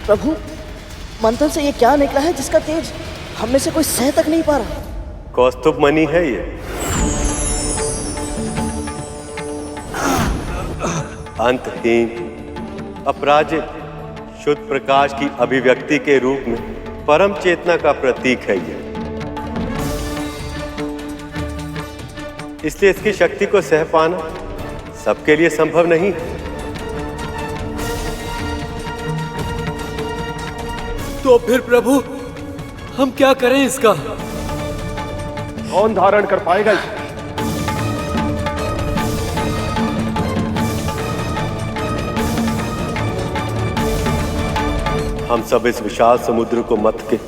प्रभु, मंथन से ये क्या निकला है जिसका तेज हम में से कोई सह तक नहीं पा रहा? कौस्तुभ मणि है ये। अंतहीन, अपराजित, शुद्ध प्रकाश की अभिव्यक्ति के रूप में परम चेतना का प्रतीक है ये। इसलिए इसकी शक्ति को सह पाना सबके लिए संभव नहीं है। तो फिर प्रभु, हम क्या करें इसका? कौन धारण कर पाएगा इसे? हम सब इस विशाल समुद्र को मथ के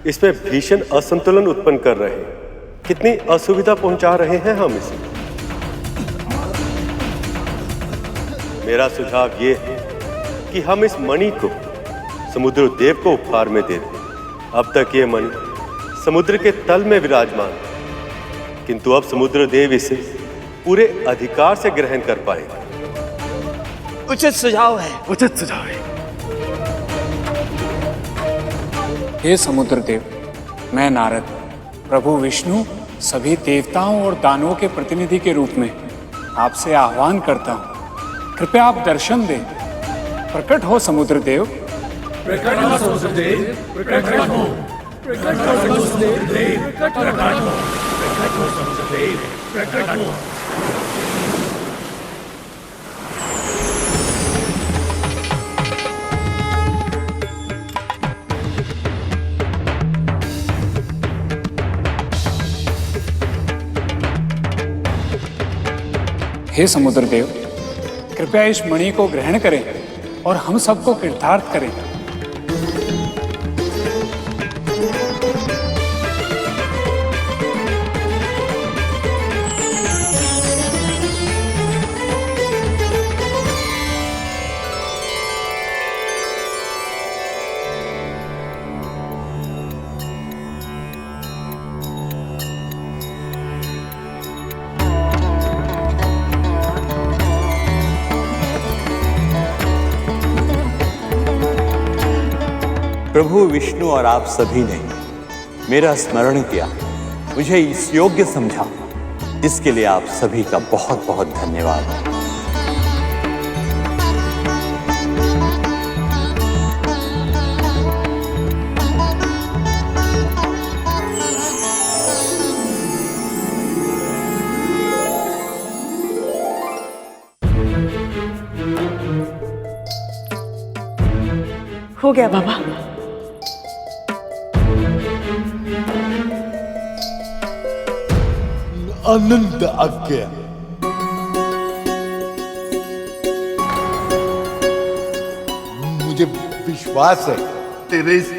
इसमें भीषण असंतुलन उत्पन्न कर रहे हैं। कितनी असुविधा पहुंचा रहे हैं हम इसे। मेरा सुझाव ये है कि हम इस मणि को समुद्र देव को उपहार में दे दें। अब तक ये मणि समुद्र के तल में विराजमान, किंतु अब समुद्र देव इसे पूरे अधिकार से ग्रहण कर पाएगा। उचित सुझाव है। उचित सुझाव है। हे समुद्र देव, मैं नारद, प्रभु विष्णु सभी देवताओं और दानवों के प्रतिनिधि के रूप में आपसे आह्वान करता हूँ। कृपया आप दर्शन दें। प्रकट हो समुद्र देव। प्रकट हो समुद्र देव, प्रकट हो। प्रकट हो समुद्र देव, प्रकट हो। प्रकट हो समुद्र देव, प्रकट हो। हे समुद्र देव, कृपया इस मणि को ग्रहण करें और हम सबको कृतार्थ करें। प्रभु विष्णु और आप सभी ने मेरा स्मरण किया, मुझे इस योग्य समझा, इसके लिए आप सभी का बहुत बहुत धन्यवाद। हो गया बाबा। आनंद आ गया। मुझे विश्वास है तेरे इस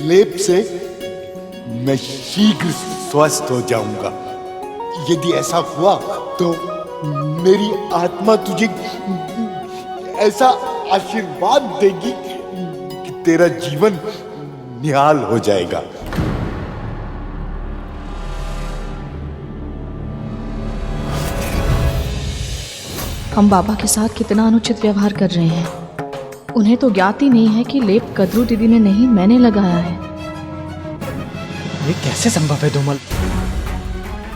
लेप से मैं शीघ्र स्वस्थ हो जाऊंगा। यदि ऐसा हुआ तो मेरी आत्मा तुझे ऐसा आशीर्वाद देगी कि तेरा जीवन निहाल हो जाएगा। हम बाबा के साथ कितना अनुचित व्यवहार कर रहे हैं। उन्हें तो ज्ञात ही नहीं है कि लेप कद्रू दीदी ने नहीं, मैंने लगाया है। ये कैसे संभव है धूमल?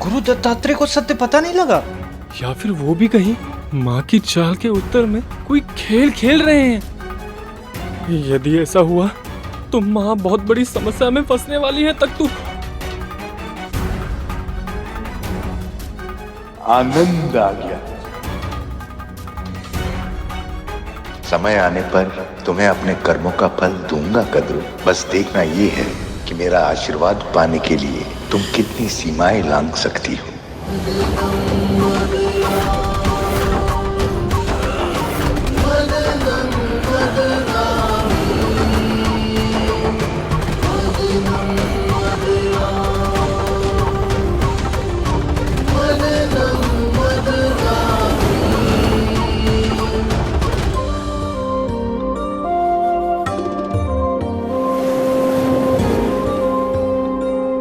गुरु दत्तात्रेय को सत्य पता नहीं लगा? या फिर वो भी कहीं माँ की चाल के उत्तर में कोई खेल खेल रहे हैं? यदि ऐसा हुआ तो माँ बहुत बड़ी समस्या में फंसने वाली है। तक तू आनंद आ गया। समय आने पर तुम्हें अपने कर्मों का फल दूंगा कद्रू। बस देखना ये है कि मेरा आशीर्वाद पाने के लिए तुम कितनी सीमाएं लांघ सकती हो।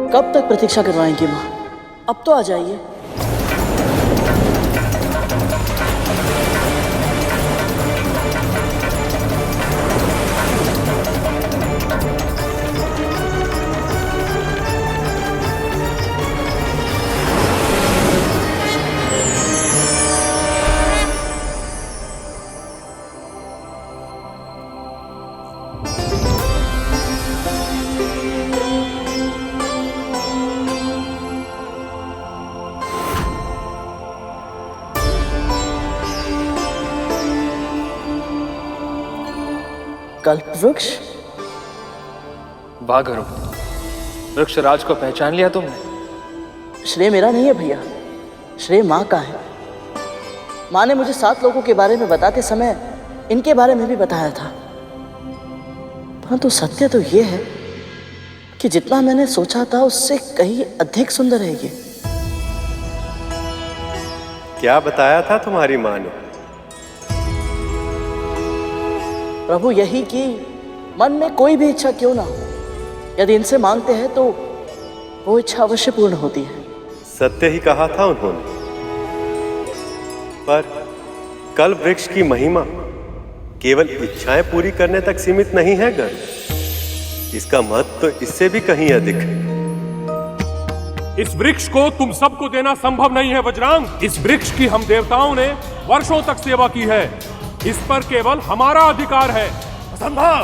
कब तक प्रतीक्षा करवाएंगी माँ? अब तो आ जाइए। कल्पवृक्ष? वाह गुरु, वृक्षराज को पहचान लिया तुमने? श्रेय मेरा नहीं है भैया, श्रेय माँ का है। माँ ने मुझे 7 लोगों के बारे में बताते समय इनके बारे में भी बताया था। परंतु सत्य तो ये है कि जितना मैंने सोचा था उससे कहीं अधिक सुंदर है ये। क्या बताया था तुम्हारी माँ ने? प्रभु यही कि मन में कोई भी इच्छा क्यों ना हो, यदि इनसे मांगते हैं तो वो इच्छा अवश्य पूर्ण होती है। सत्य ही कहा था उन्होंने। पर कल्प वृक्ष की महिमा केवल इच्छाएं पूरी करने तक सीमित नहीं है गरुड़। इसका महत्व तो इससे भी कहीं अधिक है। इस वृक्ष को तुम सबको देना संभव नहीं है वज्रांग। इस वृक्ष की हम देवताओं ने वर्षों तक सेवा की है। इस पर केवल हमारा अधिकार है। असंभव।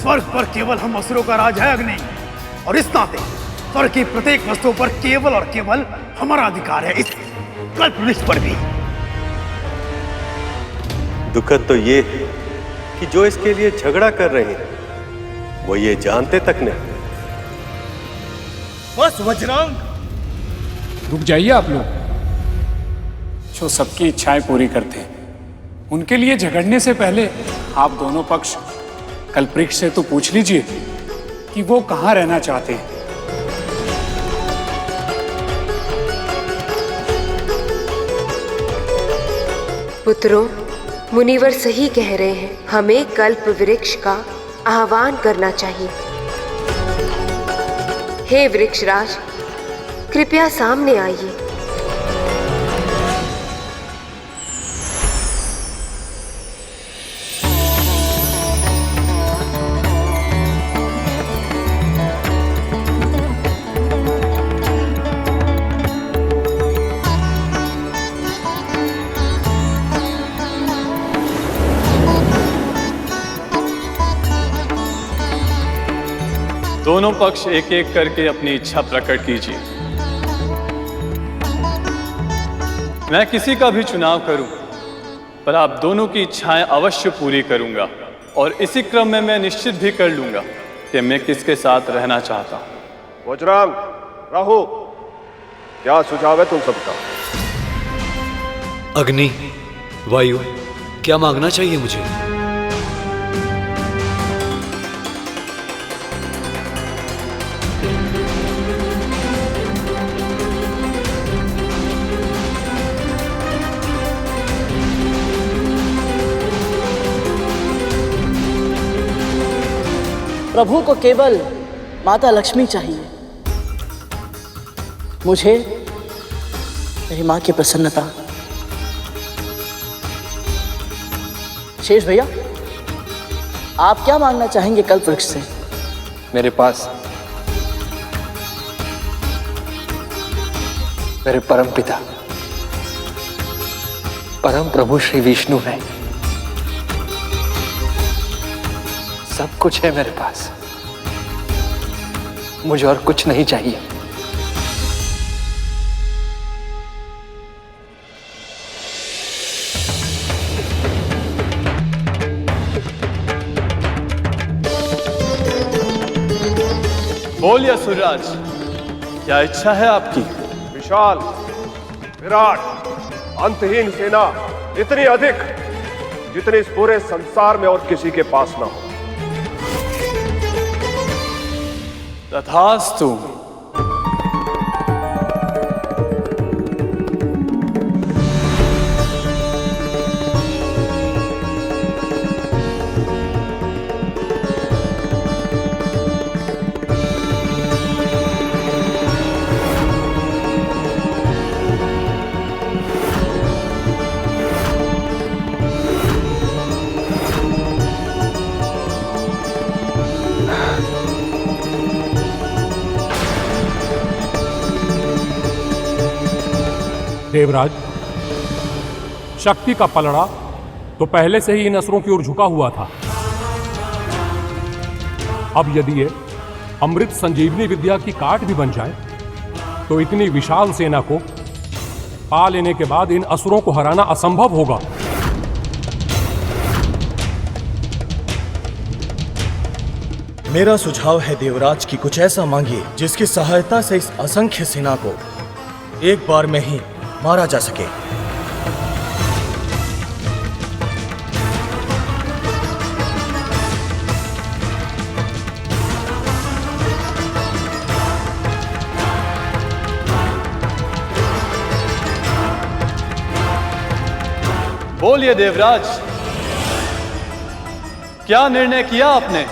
स्वर्ग पर केवल हम असुरों का राज है अग्नि, और इस नाते स्वर्ग की प्रत्येक वस्तु पर केवल और केवल हमारा अधिकार है, इस कल्प वृक्ष पर भी। दुखद तो ये है कि जो इसके लिए झगड़ा कर रहे हैं वो ये जानते तक नहीं। बस वज्रांग, रुक जाइए आप लोग। जो सबकी इच्छाएं पूरी करते हैं उनके लिए झगड़ने से पहले आप दोनों पक्ष कल्पवृक्ष से तो पूछ लीजिए कि वो कहां रहना चाहते हैं। पुत्रों, मुनिवर सही कह रहे हैं। हमें कल्प वृक्ष का आह्वान करना चाहिए। हे वृक्षराज, कृपया सामने आइए। दोनों पक्ष एक एक करके अपनी इच्छा प्रकट कीजिए। मैं किसी का भी चुनाव करूं, पर आप दोनों की इच्छाएं अवश्य पूरी करूंगा, और इसी क्रम में मैं निश्चित भी कर लूंगा कि मैं किसके साथ रहना चाहता हूं। वज्रांग, राहु, क्या सुझाव है तुम सबका? अग्नि, वायु, क्या मांगना चाहिए मुझे? प्रभु को केवल माता लक्ष्मी चाहिए। मुझे मेरी माँ की प्रसन्नता। शेष भैया, आप क्या मांगना चाहेंगे कल्प वृक्ष से? मेरे पास मेरे परम पिता, परम प्रभु श्री विष्णु है। सब कुछ है मेरे पास, मुझे और कुछ नहीं चाहिए। बोलिए असुरराज, क्या इच्छा है आपकी? विशाल, विराट, अंतहीन सेना, इतनी अधिक जितनी इस पूरे संसार में और किसी के पास ना हो। तथास्तु। देवराज, शक्ति का पलड़ा तो पहले से ही इन असुरों की ओर झुका हुआ था। अब यदि ये अमृत संजीवनी विद्या की काट भी बन जाए तो इतनी विशाल सेना को पा लेने के बाद इन असुरों को हराना असंभव होगा। मेरा सुझाव है देवराज की कुछ ऐसा मांगिए जिसकी सहायता से इस असंख्य सेना को एक बार में ही मारा जा सके। बोलिए देवराज, क्या निर्णय किया आपने?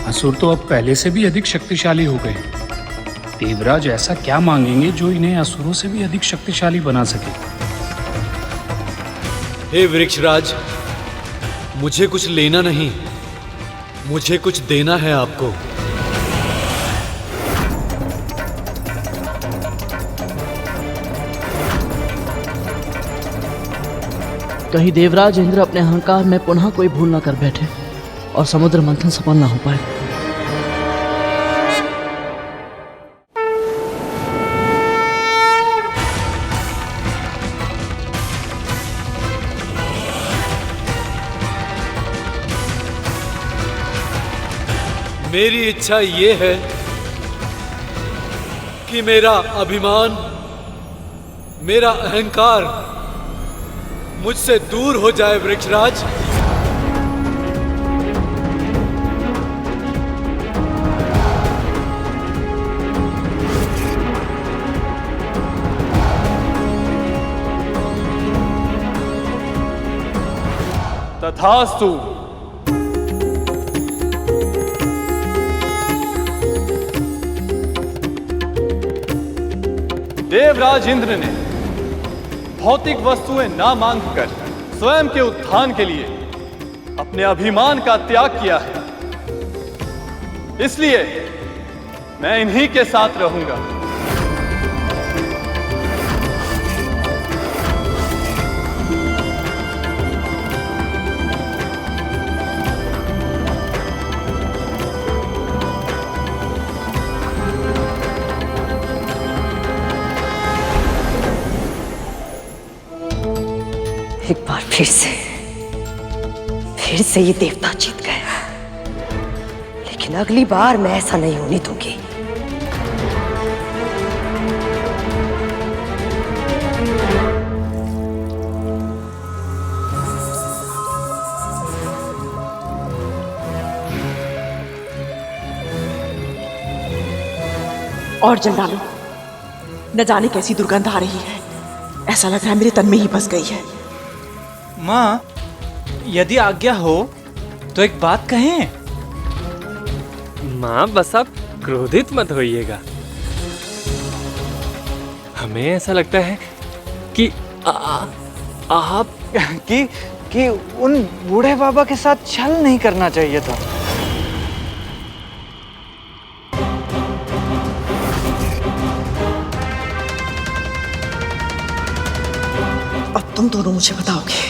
असुर तो अब पहले से भी अधिक शक्तिशाली हो गए। देवराज ऐसा क्या मांगेंगे जो इन्हें असुरों से भी अधिक शक्तिशाली बना सके? हे वृक्षराज, मुझे कुछ लेना नहीं, मुझे कुछ देना है आपको। कहीं देवराज इंद्र अपने अहंकार में पुनः कोई भूल न कर बैठे और समुद्र मंथन सफल न हो पाए। मेरी इच्छा ये है कि मेरा अभिमान, मेरा अहंकार मुझसे दूर हो जाए वृक्षराज। तथास्तु। देवराज इंद्र ने भौतिक वस्तुएं ना मांगकर स्वयं के उत्थान के लिए अपने अभिमान का त्याग किया है, इसलिए मैं इन्हीं के साथ रहूंगा। एक बार फिर से ये देवता जीत गया, लेकिन अगली बार मैं ऐसा नहीं होने दूंगी। और जल डालो, न जाने कैसी दुर्गंध आ रही है। ऐसा लग रहा है मेरे तन में ही बस गई है। माँ, यदि आज्ञा हो तो एक बात कहें। माँ, बस आप क्रोधित मत होइएगा। हमें ऐसा लगता है कि आप कि उन बूढ़े बाबा के साथ छल नहीं करना चाहिए था। अब तुम दोनों मुझे बताओगे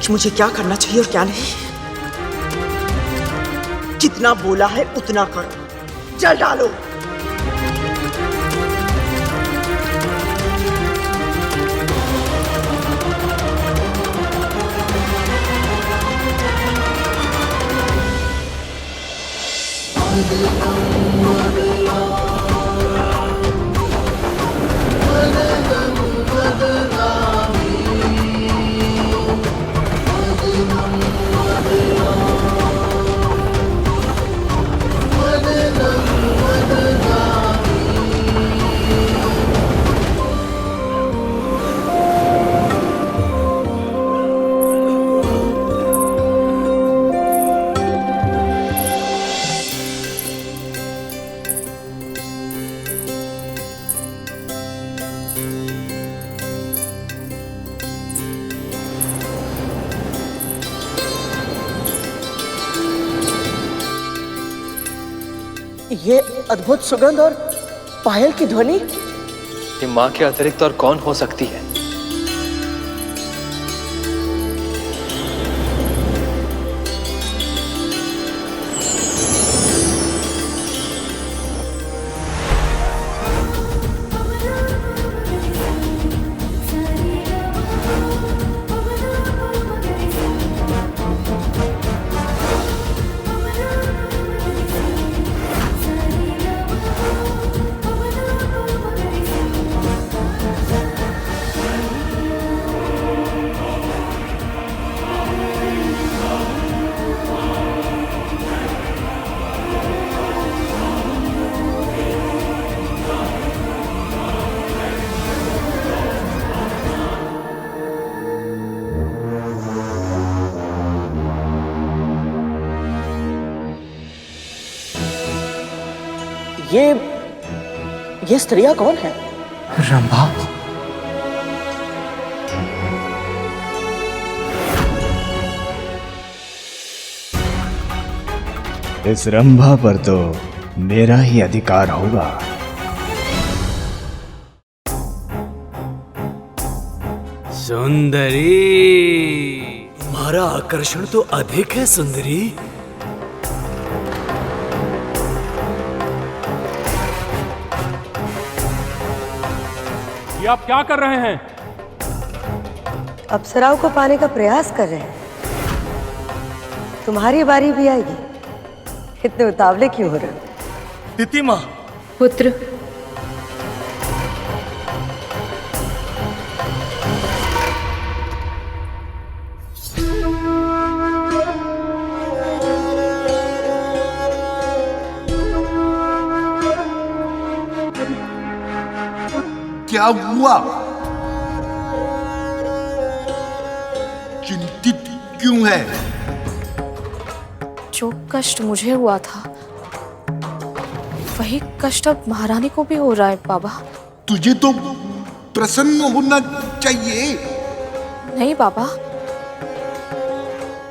कि मुझे क्या करना चाहिए और क्या नहीं। जितना बोला है उतना करो, जल डालो। ये अद्भुत सुगंध और पायल की ध्वनि, ये माँ के अतिरिक्त और कौन हो सकती है? ये स्त्रियां कौन है? रंभा। इस रंभा पर तो मेरा ही अधिकार होगा। सुंदरी, तुम्हारा आकर्षण तो अधिक है सुंदरी। ये आप क्या कर रहे हैं? अप्सराओं को पाने का प्रयास कर रहे हैं। तुम्हारी बारी भी आएगी। इतने उतावले क्यों हो रहे हो? तिथि माँ। पुत्र, क्या हुआ? चिंतित क्यों है? जो कष्ट मुझे हुआ था वही कष्ट अब महारानी को भी हो रहा है बाबा। तुझे तो प्रसन्न होना चाहिए। नहीं बाबा,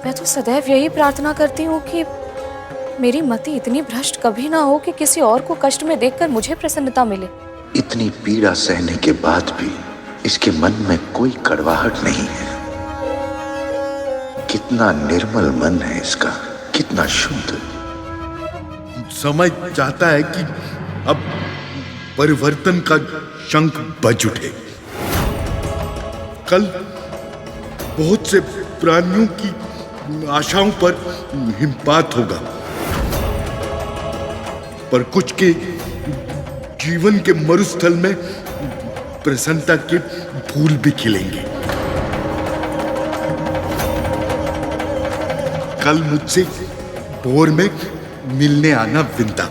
मैं तो सदैव यही प्रार्थना करती हूँ कि मेरी मति इतनी भ्रष्ट कभी ना हो कि किसी और को कष्ट में देखकर मुझे प्रसन्नता मिले। इतनी पीड़ा सहने के बाद भी इसके मन में कोई कड़वाहट नहीं है। कितना निर्मल मन है इसका, कितना शुद्ध। समय चाहता है कि अब परिवर्तन का शंख बज उठे। कल बहुत से प्राणियों की आशाओं पर हिमपात होगा, पर कुछ के जीवन के मरुस्थल में प्रसन्नता के फूल भी खिलेंगे। कल मुझसे भोर में मिलने आना विंदा।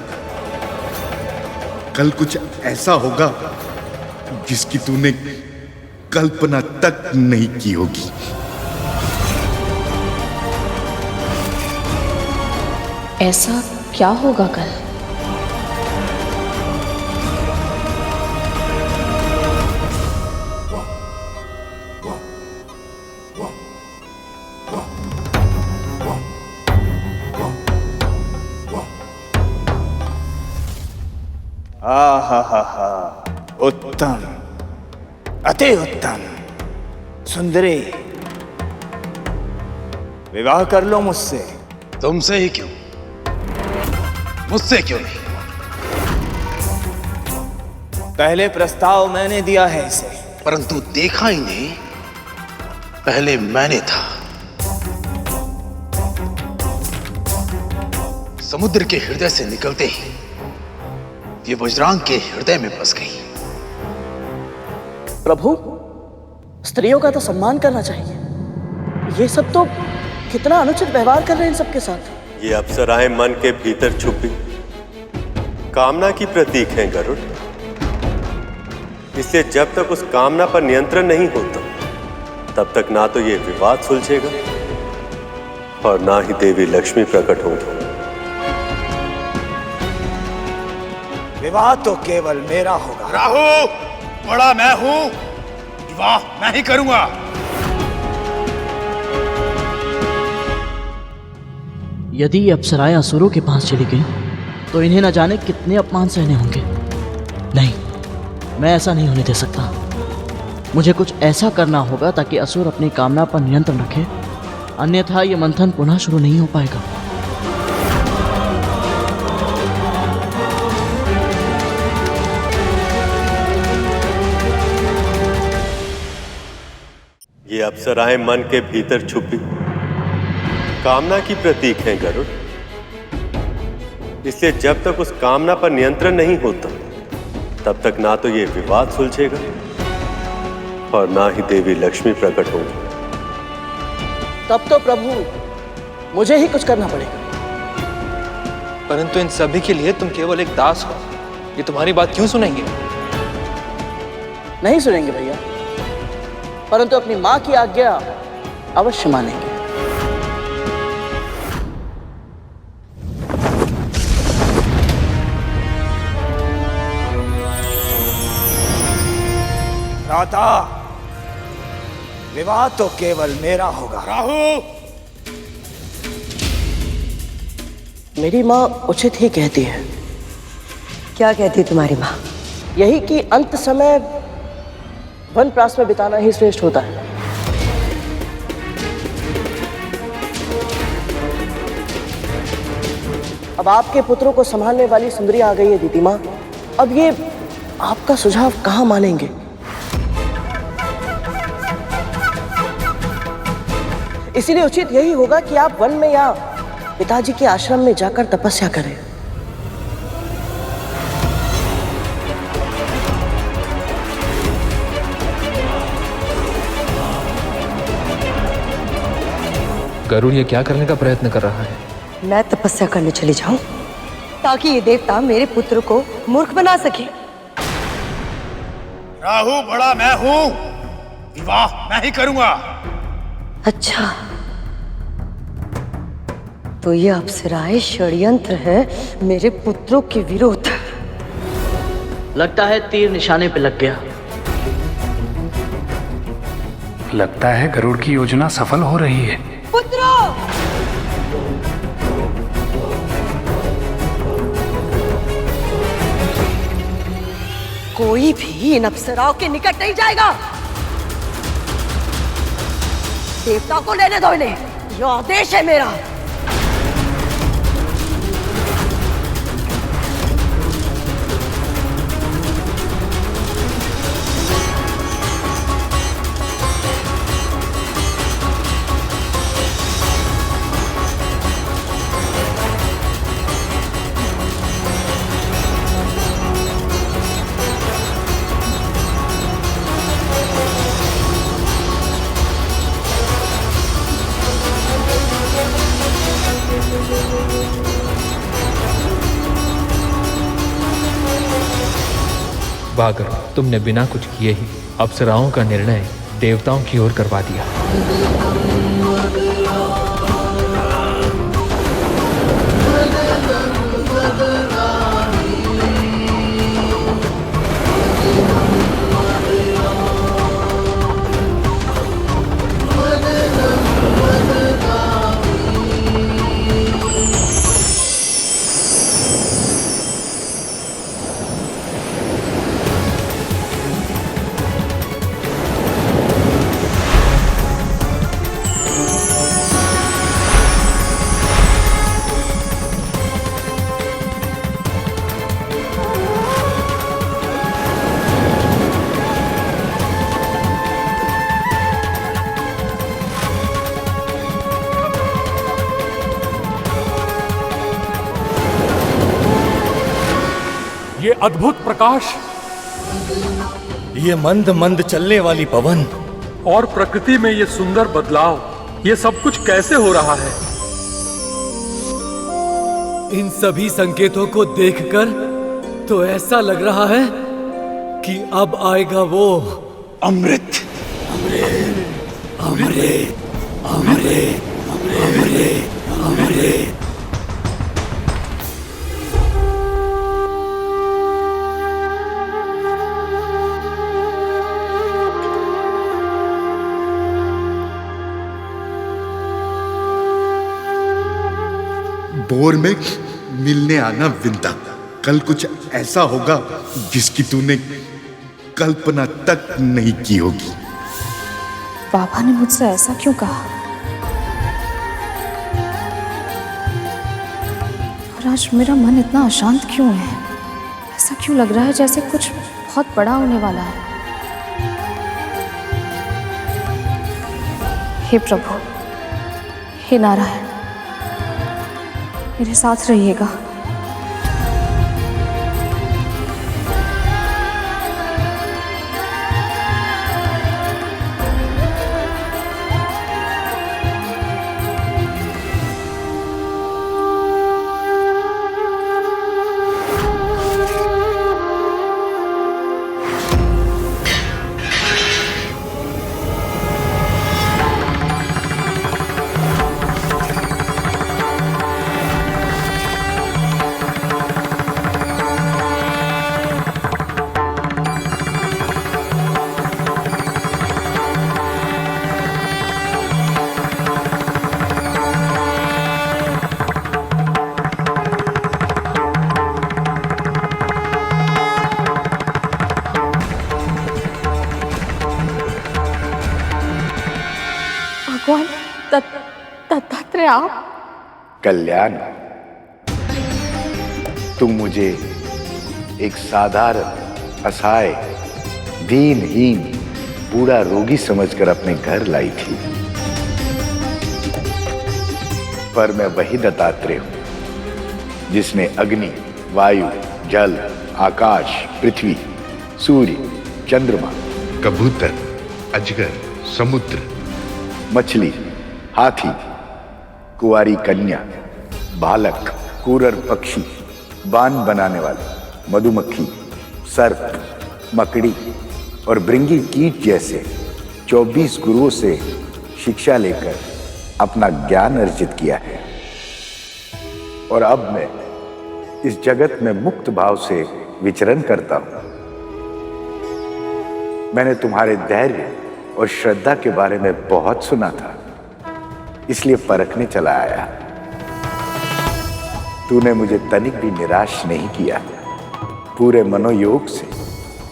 कल कुछ ऐसा होगा जिसकी तूने कल्पना तक नहीं की होगी। ऐसा क्या होगा कल? आहा, उत्तम, अति उत्तम। सुंदरी, विवाह कर लो मुझसे। तुमसे ही क्यों, मुझसे क्यों नहीं? पहले प्रस्ताव मैंने दिया है इसे, परंतु देखा ही नहीं, पहले मैंने था। समुद्र के हृदय से निकलते ही ये वज्रांग के हृदय में बस गई। प्रभु, स्त्रियों का तो सम्मान करना चाहिए। ये सब तो कितना अनुचित व्यवहार कर रहे हैं इन सबके साथ। ये अप्सराएं मन के भीतर छुपी कामना की प्रतीक हैं गरुड़। इसलिए जब तक उस कामना पर नियंत्रण नहीं होता तब तक ना तो ये विवाद सुलझेगा और ना ही देवी लक्ष्मी प्रकट होगी। विवाह तो केवल मेरा होगा। राहु, बड़ा मैं हूं, विवाह मैं ही करूंगा। यदि ये अप्सराएं असुरों के पास चली गई तो इन्हें न जाने कितने अपमान सहने होंगे। नहीं, मैं ऐसा नहीं होने दे सकता। मुझे कुछ ऐसा करना होगा ताकि असुर अपनी कामना पर नियंत्रण रखे, अन्यथा ये मंथन पुनः शुरू नहीं हो पाएगा। ये अप्सराएं मन के भीतर छुपी कामना की प्रतीक हैं गरुड़। इसलिए जब तक उस कामना पर नियंत्रण नहीं होता तब तक ना तो ये विवाद सुलझेगा और ना ही देवी लक्ष्मी प्रकट होगी। तब तो प्रभु मुझे ही कुछ करना पड़ेगा। परंतु इन सभी के लिए तुम केवल एक दास हो। ये तुम्हारी बात क्यों सुनेंगे? नहीं सुनेंगे भैया, परंतु अपनी मां की आज्ञा अवश्य मानेंगे। भ्राता, विवाह तो केवल मेरा होगा। राहु, मेरी माँ उचित ही कहती है। क्या कहती तुम्हारी माँ? यही कि अंत समय वनप्रास में बिताना ही श्रेष्ठ होता है। अब आपके पुत्रों को संभालने वाली सुंदरी आ गई है दीदी माँ। अब ये आपका सुझाव कहाँ मानेंगे? इसीलिए उचित यही होगा कि आप वन में या पिताजी के आश्रम में जाकर तपस्या करें। गरुड़ ये क्या करने का प्रयत्न कर रहा है? मैं तपस्या करने चली जाऊं ताकि ये देवता मेरे पुत्र को मूर्ख बना सके। राहु बड़ा मैं हूं, विवाह मैं ही करूंगा। अच्छा, तो ये अप्सराएं षड्यंत्र है मेरे पुत्रों के विरोध। लगता है तीर निशाने पे लग गया। लगता है गरुड़ की योजना सफल हो रही है। पुत्रों, कोई भी इन अप्सराओं के निकट नहीं जाएगा। देवता को लेने दो इन्हें, यह आदेश है मेरा। वागर, तुमने बिना कुछ किए ही अप्सराओं का निर्णय देवताओं की ओर करवा दिया। ये अद्भुत प्रकाश, ये मंद मंद चलने वाली पवन और प्रकृति में ये सुंदर बदलाव, ये सब कुछ कैसे हो रहा है? इन सभी संकेतों को देखकर तो ऐसा लग रहा है कि अब आएगा वो अमृत। अमृत अमृत अमृत अमृत अमृत। बोर में मिलने आना विंता। कल कुछ ऐसा होगा जिसकी तूने कल्पना तक नहीं की होगी। पापा ने मुझसे ऐसा क्यों कहा? और आज मेरा मन इतना अशांत क्यों है? ऐसा क्यों लग रहा है जैसे कुछ बहुत बड़ा होने वाला है? हे प्रभु, हे नारायण, मेरे साथ रहिएगा। भगवान दत्तात्रेय आप? कल्याण, तुम मुझे एक साधारण, असहाय, दीनहीन, बूढ़ा रोगी समझकर अपने घर लाई थी, पर मैं वही दत्तात्रेय हूं जिसने अग्नि, वायु, जल, आकाश, पृथ्वी, सूर्य, चंद्रमा, कबूतर, अजगर, समुद्र, मछली, हाथी, कुंवारी कन्या, बालक, कूरर पक्षी, बाण बनाने वाले, मधुमक्खी, सर्प, मकड़ी और भृंगी कीट जैसे 24 गुरुओं से शिक्षा लेकर अपना ज्ञान अर्जित किया है। और अब मैं इस जगत में मुक्त भाव से विचरण करता हूं। मैंने तुम्हारे धैर्य और श्रद्धा के बारे में बहुत सुना था, इसलिए परखने चला आया। तूने मुझे तनिक भी निराश नहीं किया। पूरे मनोयोग से,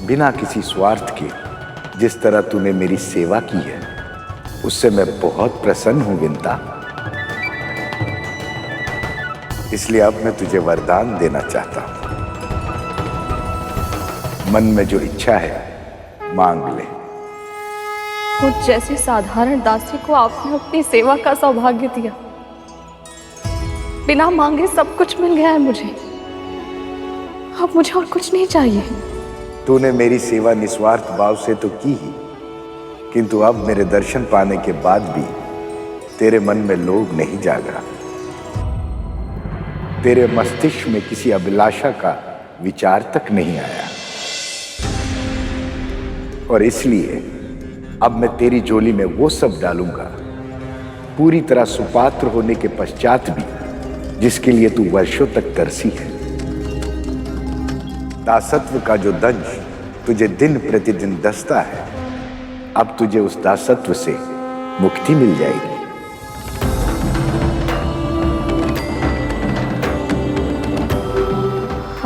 बिना किसी स्वार्थ के, जिस तरह तूने मेरी सेवा की है, उससे मैं बहुत प्रसन्न हूं विंता। इसलिए अब मैं तुझे वरदान देना चाहता हूं। मन में जो इच्छा है मांग ले। मुझ जैसी साधारण दासी को आपने अपनी सेवा का सौभाग्य दिया। बिना मांगे सब कुछ मिल गया है मुझे। अब मुझे और कुछ नहीं चाहिए। तूने मेरी सेवा निस्वार्थ भाव से तो की ही, किंतु अब मेरे दर्शन पाने के बाद भी तेरे मन में लोभ नहीं जागा। तेरे मस्तिष्क में किसी अभिलाषा का विचार तक नहीं आया, और इसलिए अब मैं तेरी झोली में वो सब डालूंगा, पूरी तरह सुपात्र होने के पश्चात भी, जिसके लिए तू वर्षों तक तरसी है। दासत्व का जो दंश तुझे दिन प्रतिदिन दसता है, अब तुझे उस दासत्व से मुक्ति मिल जाएगी।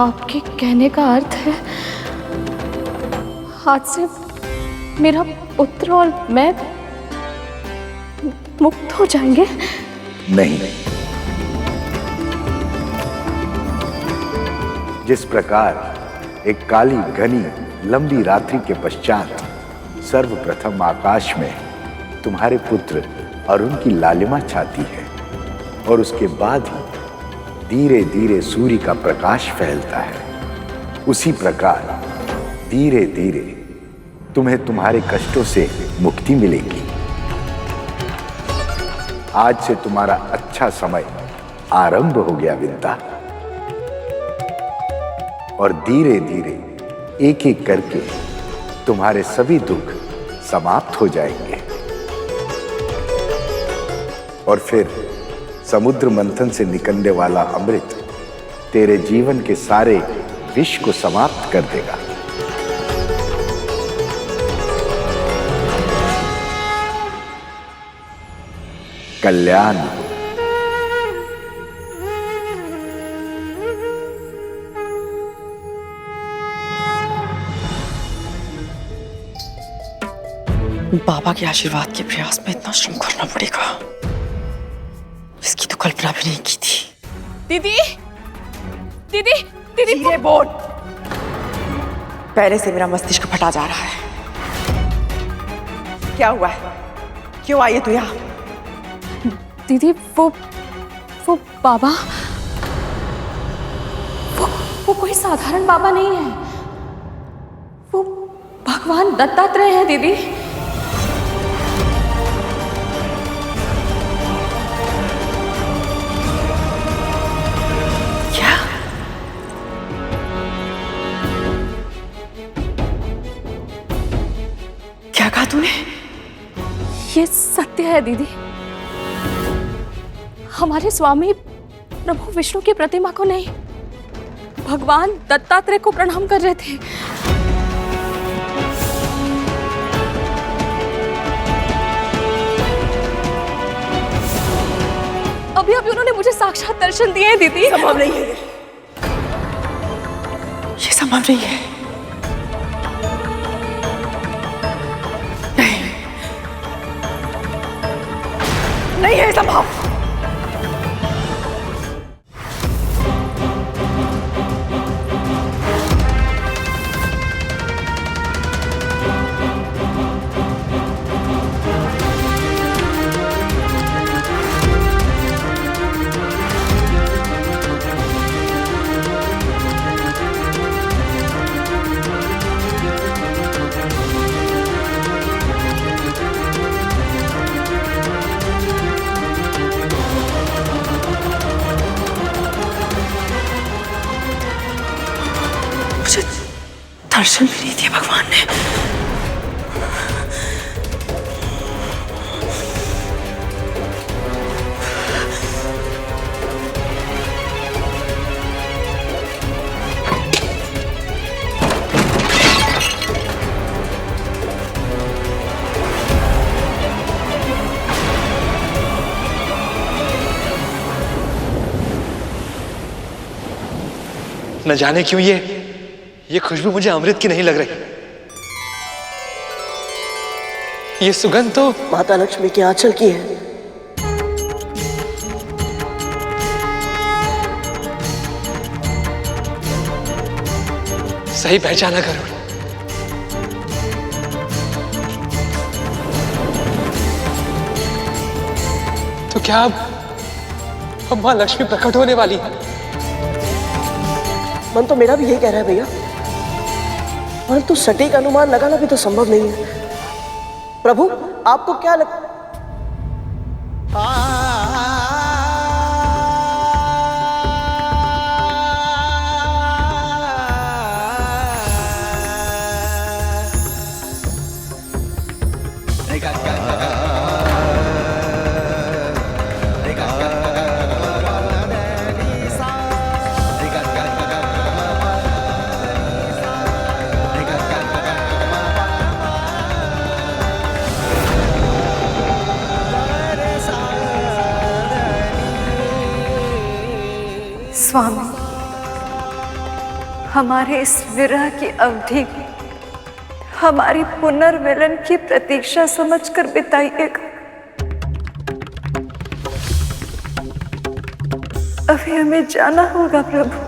आपके कहने का अर्थ है आज से मेरा पुत्र और मैं मुक्त हो जाएंगे? नहीं, जिस प्रकार एक काली घनी लंबी रात्रि के पश्चात सर्वप्रथम आकाश में तुम्हारे पुत्र अरुण की लालिमा छाती है, और उसके बाद ही धीरे धीरे सूर्य का प्रकाश फैलता है, उसी प्रकार धीरे धीरे तुम्हें तुम्हारे कष्टों से मुक्ति मिलेगी। आज से तुम्हारा अच्छा समय आरंभ हो गया विंता, और धीरे धीरे एक एक करके तुम्हारे सभी दुख समाप्त हो जाएंगे, और फिर समुद्र मंथन से निकलने वाला अमृत तेरे जीवन के सारे विष को समाप्त कर देगा। कल्याण। बाबा के आशीर्वाद के प्रयास में इतना श्रम करना पड़ेगा, इसकी तो कल्पना भी नहीं की थी। दीदी, दीदी, दीदी, धीरे बोल। पहले से मेरा मस्तिष्क फटा जा रहा है। क्या हुआ है? क्यों आई है तू यहाँ? दीदी, वो बाबा, वो कोई साधारण बाबा नहीं है। वो भगवान दत्तात्रेय है दीदी। क्या कहा तूने? ये सत्य है दीदी। हमारे स्वामी प्रभु विष्णु की प्रतिमा को नहीं, भगवान दत्तात्रेय को प्रणाम कर रहे थे। अभी अभी उन्होंने मुझे साक्षात दर्शन दिए हैं दीदी। संभव नहीं है, ये संभव नहीं है। संभव। दर्शन भी नहीं दिया भगवान ने। न जाने क्यों ये खुशबू मुझे अमृत की नहीं लग रही। ये सुगंध तो माता लक्ष्मी के आंचल की है। सही पहचाना गरुड़। तो क्या अब मां लक्ष्मी प्रकट होने वाली है? मन तो मेरा भी यही कह रहा है भैया, परंतु सटीक अनुमान लगाना भी तो संभव नहीं है। प्रभु आपको क्या लग स्वामी, हमारे इस विरह की अवधि हमारी पुनर्मिलन की प्रतीक्षा समझकर बिताइएगा। अभी हमें जाना होगा प्रभु।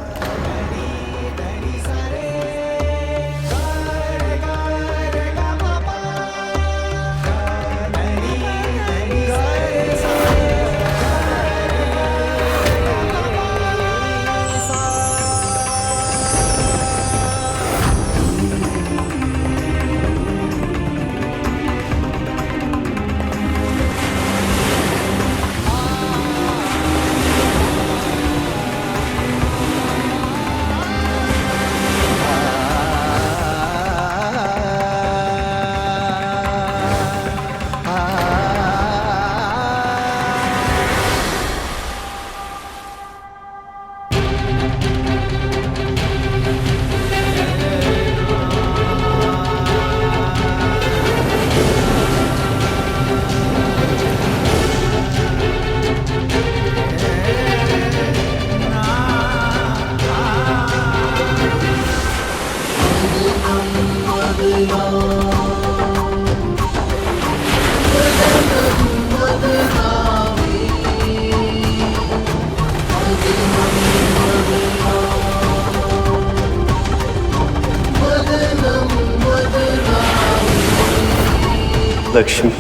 लक्ष्मी,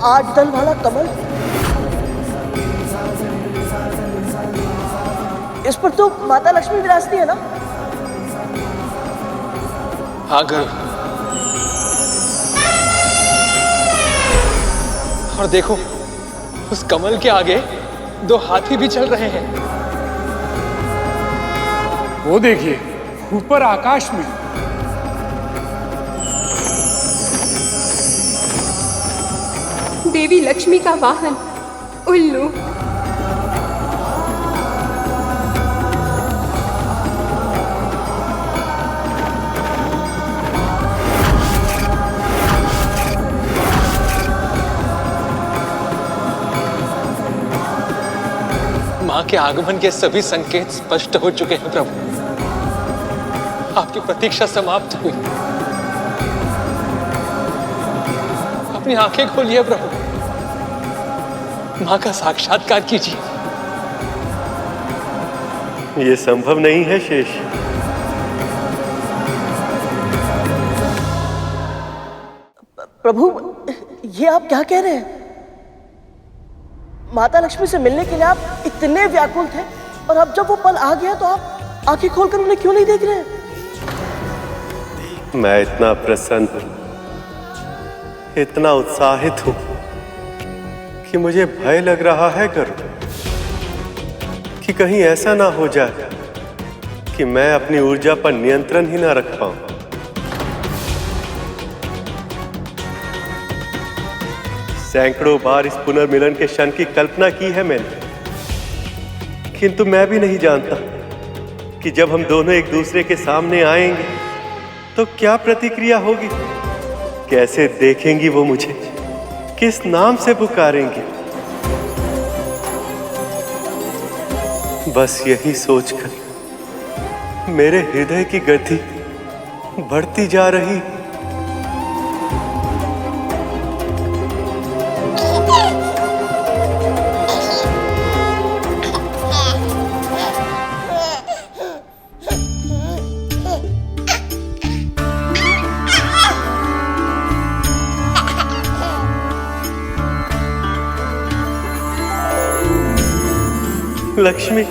आठ दल वाला कमल, इस पर तो माता लक्ष्मी विराजती है ना? हाँ गरुड़। और देखो, उस कमल के आगे दो हाथी भी चल रहे हैं। वो देखिए, ऊपर आकाश में। देवी लक्ष्मी का वाहन उल्लू। माँ के आगमन के सभी संकेत स्पष्ट हो चुके हैं प्रभु। आपकी प्रतीक्षा समाप्त हुई। अपनी आंखें खोलिए प्रभु, माँ का साक्षात्कार कीजिए। ये संभव नहीं है शेष। प्रभु, ये आप क्या कह रहे हैं? माता लक्ष्मी से मिलने के लिए आप इतने व्याकुल थे, और अब जब वो पल आ गया तो आप आंखें खोलकर उन्हें क्यों नहीं देख रहे हैं? मैं इतना प्रसन्न हूं, इतना उत्साहित हूं कि मुझे भय लग रहा है गरुड़, कि कहीं ऐसा ना हो जाए कि मैं अपनी ऊर्जा पर नियंत्रण ही ना रख पाऊं। सैकड़ों बार इस पुनर्मिलन के क्षण की कल्पना की है मैंने, किंतु मैं भी नहीं जानता कि जब हम दोनों एक दूसरे के सामने आएंगे तो क्या प्रतिक्रिया होगी, कैसे देखेंगी वो मुझे, किस नाम से पुकारेंगी। बस यही सोचकर मेरे हृदय की गति बढ़ती जा रही। लक्ष्मी,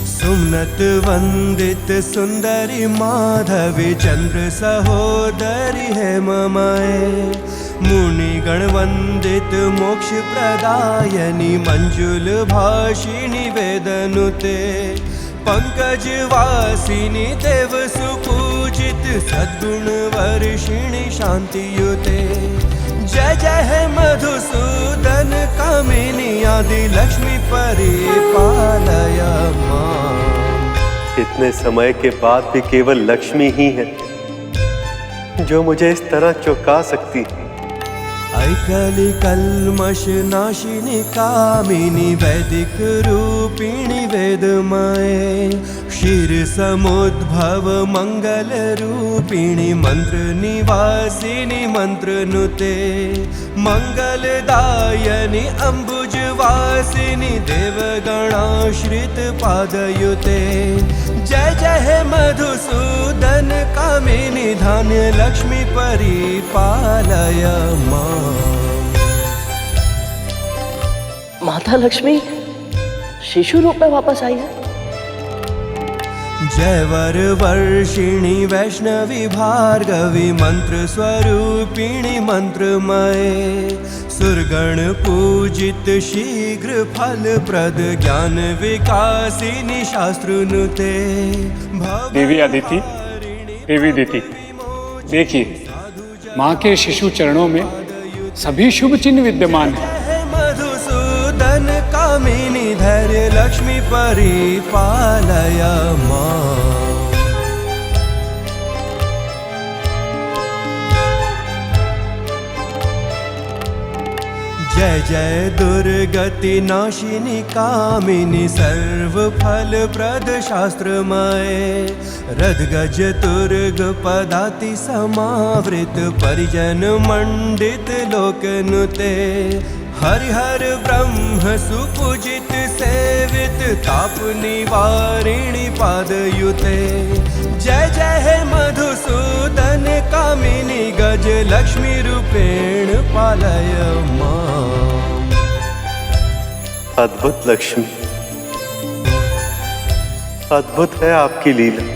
सुमनत वंदित सुंदरी माधवी चंद्र सहोदरी है ममाए, मुनिगण वंदित मोक्ष प्रदायनी मंजुल भाषिणी वेदनुते, पंकज वासिनी देव सुपूजित सद्गुण वर्षिणी शांतियुते, जय जय है मधुसूदन कामिनी आदि लक्ष्मी परिपालय मां। इतने समय के बाद भी केवल लक्ष्मी ही है जो मुझे इस तरह चौंका सकती है। ऐकली कल्मष नाशिनी कामिनी वैदिक रूपिणी वेदमाये, क्षीर समुद्भव मंगल रूपिणी मंत्र निवासिनी मंत्र नुते, मंगलदायनी अंबुज वासिनी देवगणाश्रित पादयुते, जय जय है मधुसूदन कामिनी धान्य लक्ष्मी परिपालय मां। माता लक्ष्मी शिशु रूप में वापस आई है। जय वर वर्षिणी वैष्णवी भार्गवी मंत्र स्वरूपिणी मंत्रमये, सुरगण पूजित शीघ्र फल प्रद ज्ञान विकासिनी शास्त्रनुते। देवी अदिति, देवी दिति, देखिए माँ के शिशु चरणों में सभी शुभ चिन्ह विद्यमान हैं। मधुसूदन कामिनी धैर्य लक्ष्मी परिपालय मां। जय जय दुर्गति नाशिनी कामिनी सर्व फल प्रद शास्त्रमये, रदगज तुर्ग पदाति समावृत परिजन मंडित लोकनुते, हरिहर ब्रह्म सुपूजित सेवित ताप निवारिणी पादयुते, जय जय है मधुसूदन कामिनी गज लक्ष्मी रूपेण पालय मां। अद्भुत लक्ष्मी, अद्भुत है आपकी लीला।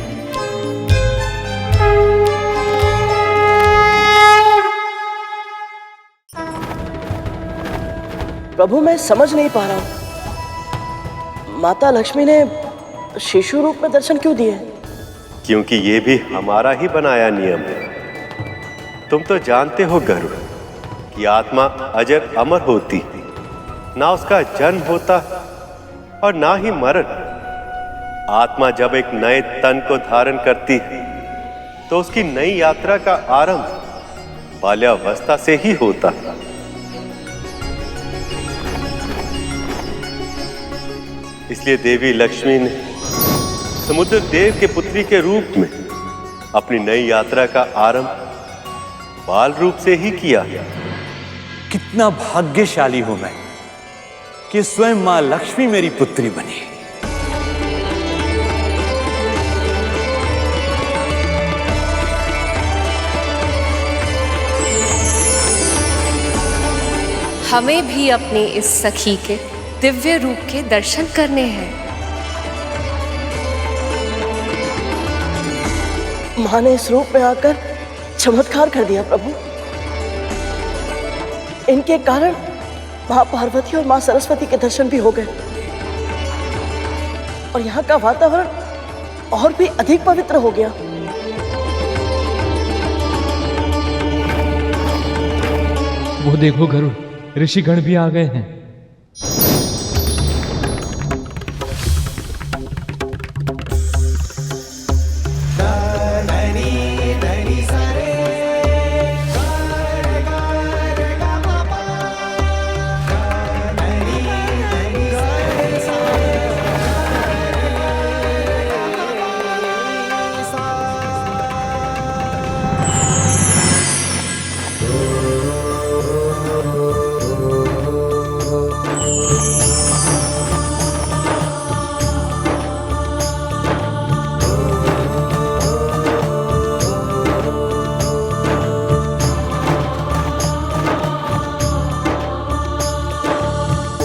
प्रभु, मैं समझ नहीं पा रहा हूं, माता लक्ष्मी ने शिशु रूप में दर्शन क्यों दिए? क्योंकि ये भी हमारा ही बनाया नियम है। तुम तो जानते हो गरुड़ कि आत्मा अजर अमर होती, ना उसका जन्म होता और ना ही मरण। आत्मा जब एक नए तन को धारण करती है तो उसकी नई यात्रा का आरंभ बाल्यावस्था से ही होता है। इसलिए देवी लक्ष्मी ने समुद्र देव के पुत्री के रूप में अपनी नई यात्रा का आरंभ बाल रूप से ही किया। कितना भाग्यशाली हूं मैं कि स्वयं मां लक्ष्मी मेरी पुत्री बनी। हमें भी अपने इस सखी के दिव्य रूप के दर्शन करने हैं। मां ने इस रूप में आकर चमत्कार कर दिया प्रभु। इनके कारण मां पार्वती और मां सरस्वती के दर्शन भी हो गए और यहाँ का वातावरण और भी अधिक पवित्र हो गया। वो देखो गरुड़, ऋषिगण भी आ गए हैं।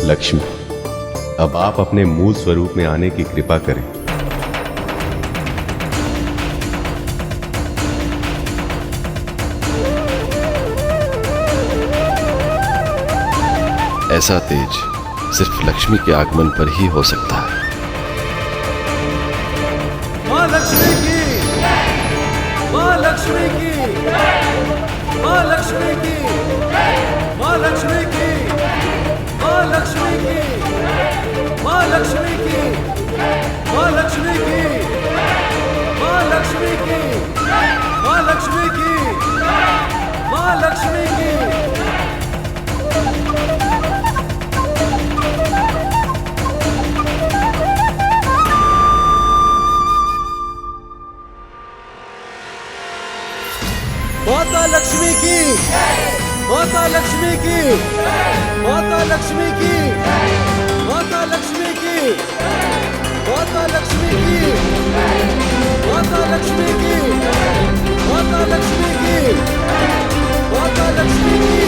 लक्ष्मी, अब आप अपने मूल स्वरूप में आने की कृपा करें। ऐसा तेज सिर्फ लक्ष्मी के आगमन पर ही हो सकता है। मां लक्ष्मी की, मां लक्ष्मी की, मां लक्ष्मी की, मां लक्ष्मी की, मां लक्ष्मी की, मां लक्ष्मी की, मां लक्ष्मी की, मां लक्ष्मी की, मां लक्ष्मी की, मां लक्ष्मी की। माता लक्ष्मी की, माता लक्ष्मी की, माता लक्ष्मी की, माता लक्ष्मी की, माता लक्ष्मी की, माता लक्ष्मी की, माता लक्ष्मी की, माता लक्ष्मी की।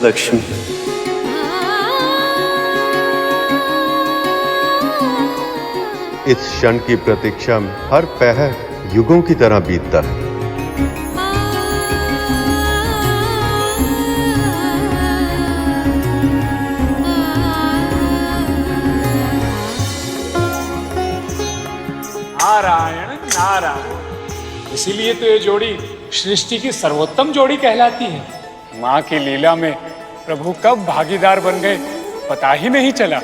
लक्ष्मी, इस क्षण की प्रतीक्षा में हर पहर युगों की तरह बीतता है। नारायण नारायण। इसीलिए तो ये जोड़ी सृष्टि की सर्वोत्तम जोड़ी कहलाती है। माँ की लीला में प्रभु कब भागीदार बन गए पता ही नहीं चला।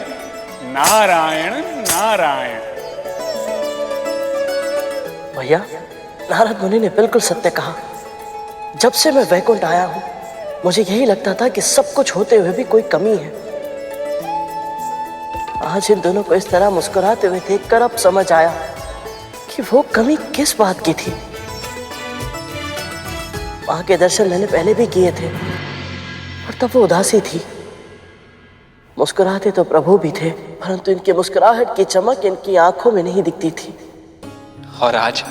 नारायण नारायण। भैया, नारद मुनि ने बिल्कुल सत्य कहा। जब से मैं वैकुंठ आया हूं मुझे यही लगता था कि सब कुछ होते हुए भी कोई कमी है। आज इन दोनों को इस तरह मुस्कुराते हुए देखकर अब समझ आया कि वो कमी किस बात की थी। मां के दर्शन मैंने पहले भी किए थे और तब वो उदासी थी। मुस्कुराते तो प्रभु भी थे, परंतु इनकी मुस्कुराहट की चमक इनकी आंखों में नहीं दिखती थी। और आज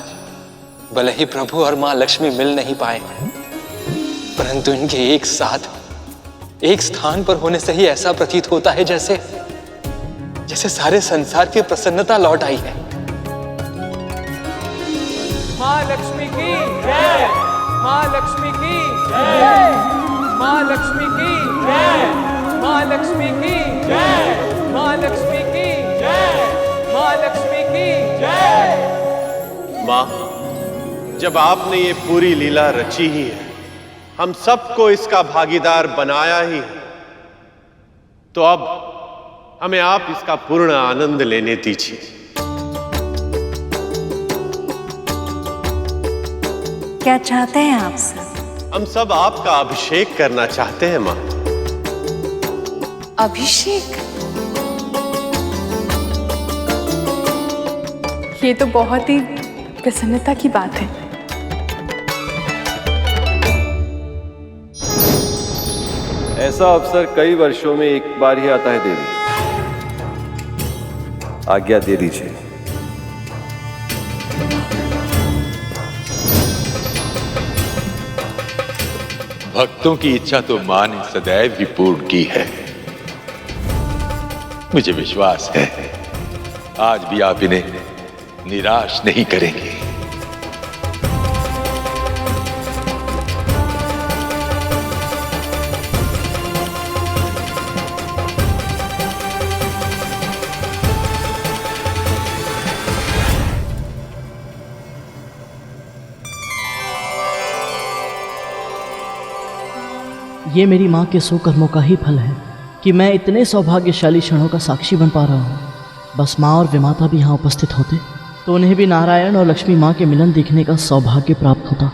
भले ही प्रभु और मां लक्ष्मी मिल नहीं पाए, परंतु इनके एक साथ एक स्थान पर होने से ही ऐसा प्रतीत होता है जैसे जैसे सारे संसार की प्रसन्नता लौट आई है। माँ लक्ष्मी की जय, माँ लक्ष्मी की जय, माँ लक्ष्मी की जय, माँ लक्ष्मी की जय, माँ लक्ष्मी की जय, माँ लक्ष्मी की जय। माँ, जब आपने ये पूरी लीला रची ही है, हम सबको इसका भागीदार बनाया ही है, तो अब हमें आप इसका पूर्ण आनंद लेने दीजिए। क्या चाहते हैं आप सब? हम सब आपका अभिषेक करना चाहते हैं माँ। अभिषेक? ये तो बहुत ही प्रसन्नता की बात है। ऐसा अवसर कई वर्षों में एक बार ही आता है देवी। आज्ञा दे दीजिए। भक्तों की इच्छा तो मां ने सदैव ही पूर्ण की है। मुझे विश्वास है आज भी आप इन्हें निराश नहीं करेंगे। ये मेरी माँ के सो कर्मों का ही फल है कि मैं इतने सौभाग्यशाली क्षणों का साक्षी बन पा रहा हूँ। बस माँ और विमाता भी यहाँ उपस्थित होते तो उन्हें भी नारायण और लक्ष्मी माँ के मिलन देखने का सौभाग्य प्राप्त होता।